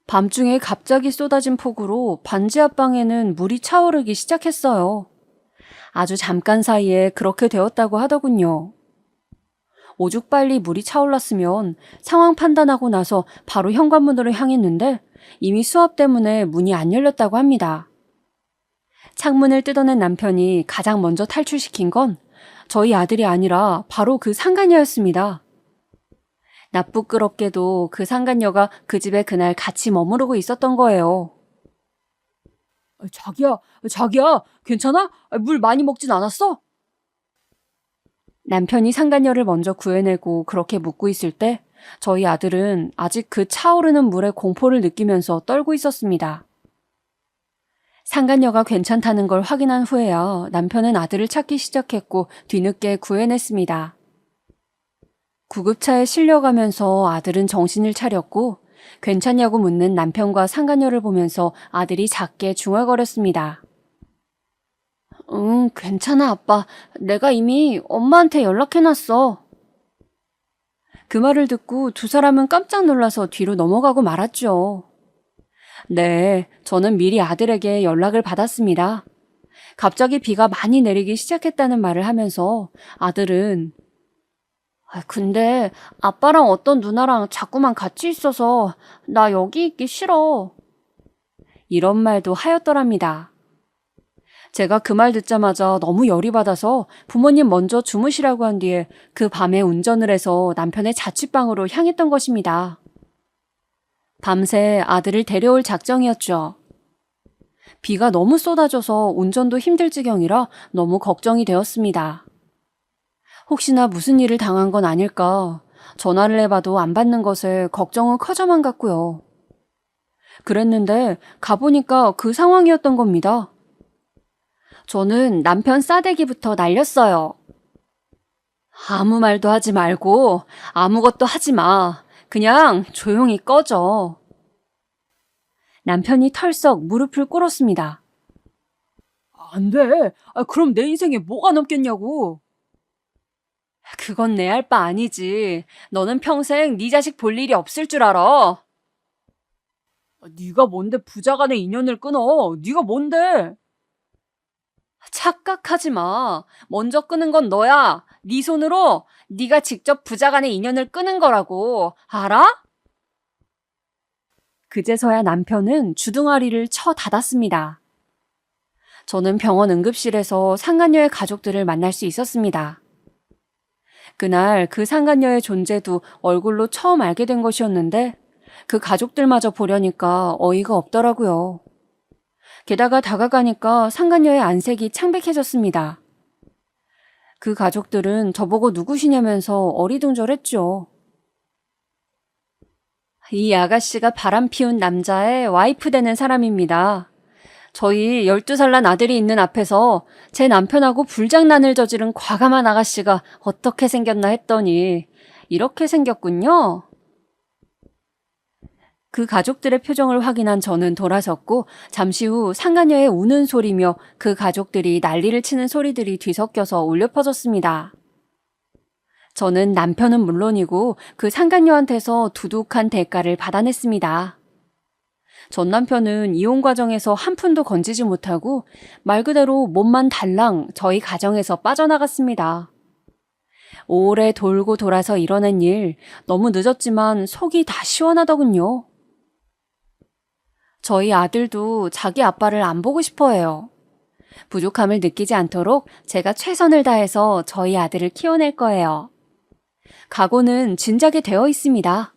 밤중에 갑자기 쏟아진 폭우로 반지 앞방에는 물이 차오르기 시작했어요. 아주 잠깐 사이에 그렇게 되었다고 하더군요. 오죽 빨리 물이 차올랐으면 상황 판단하고 나서 바로 현관문으로 향했는데 이미 수압 때문에 문이 안 열렸다고 합니다. 창문을 뜯어낸 남편이 가장 먼저 탈출시킨 건 저희 아들이 아니라 바로 그 상간녀였습니다. 나쁘끄럽게도 그 상간녀가 그 집에 그날 같이 머무르고 있었던 거예요. 자기야, 괜찮아? 물 많이 먹진 않았어? 남편이 상간녀를 먼저 구해내고 그렇게 묻고 있을 때 저희 아들은 아직 그 차오르는 물에 공포를 느끼면서 떨고 있었습니다. 상간녀가 괜찮다는 걸 확인한 후에야 남편은 아들을 찾기 시작했고 뒤늦게 구해냈습니다. 구급차에 실려가면서 아들은 정신을 차렸고 괜찮냐고 묻는 남편과 상간녀를 보면서 아들이 작게 중얼거렸습니다. 응, 괜찮아, 아빠. 내가 이미 엄마한테 연락해놨어. 그 말을 듣고 두 사람은 깜짝 놀라서 뒤로 넘어가고 말았죠. 네, 저는 미리 아들에게 연락을 받았습니다. 갑자기 비가 많이 내리기 시작했다는 말을 하면서 아들은 근데 아빠랑 어떤 누나랑 자꾸만 같이 있어서 나 여기 있기 싫어. 이런 말도 하였더랍니다. 제가 그 말 듣자마자 너무 열이 받아서 부모님 먼저 주무시라고 한 뒤에 그 밤에 운전을 해서 남편의 자취방으로 향했던 것입니다. 밤새 아들을 데려올 작정이었죠. 비가 너무 쏟아져서 운전도 힘들 지경이라 너무 걱정이 되었습니다. 혹시나 무슨 일을 당한 건 아닐까 전화를 해봐도 안 받는 것에 걱정은 커져만 갔고요. 그랬는데 가보니까 그 상황이었던 겁니다. 저는 남편 싸대기부터 날렸어요. 아무 말도 하지 말고 아무것도 하지 마. 그냥 조용히 꺼져. 남편이 털썩 무릎을 꿇었습니다. 안 돼. 그럼 내 인생에 뭐가 남겠냐고. 그건 내 할 바 아니지. 너는 평생 네 자식 볼 일이 없을 줄 알아. 네가 뭔데 부자간의 인연을 끊어. 네가 뭔데. 착각하지 마. 먼저 끄는 건 너야. 네 손으로 네가 직접 부자간의 인연을 끄는 거라고. 알아? 그제서야 남편은 주둥아리를 쳐 닫았습니다. 저는 병원 응급실에서 상간녀의 가족들을 만날 수 있었습니다. 그날 그 상간녀의 존재도 얼굴로 처음 알게 된 것이었는데 그 가족들마저 보려니까 어이가 없더라고요. 게다가 다가가니까 상간녀의 안색이 창백해졌습니다. 그 가족들은 저보고 누구시냐면서 어리둥절했죠. 이 아가씨가 바람 피운 남자의 와이프 되는 사람입니다. 저희 12살 난 아들이 있는 앞에서 제 남편하고 불장난을 저지른 과감한 아가씨가 어떻게 생겼나 했더니 이렇게 생겼군요. 그 가족들의 표정을 확인한 저는 돌아섰고 잠시 후 상간녀의 우는 소리며 그 가족들이 난리를 치는 소리들이 뒤섞여서 울려 퍼졌습니다. 저는 남편은 물론이고 그 상간녀한테서 두둑한 대가를 받아냈습니다. 전 남편은 이혼 과정에서 한 푼도 건지지 못하고 말 그대로 몸만 달랑 저희 가정에서 빠져나갔습니다. 오래 돌고 돌아서 이뤄낸 일 너무 늦었지만 속이 다 시원하더군요. 저희 아들도 자기 아빠를 안 보고 싶어해요. 부족함을 느끼지 않도록 제가 최선을 다해서 저희 아들을 키워낼 거예요. 각오는 진작에 되어 있습니다.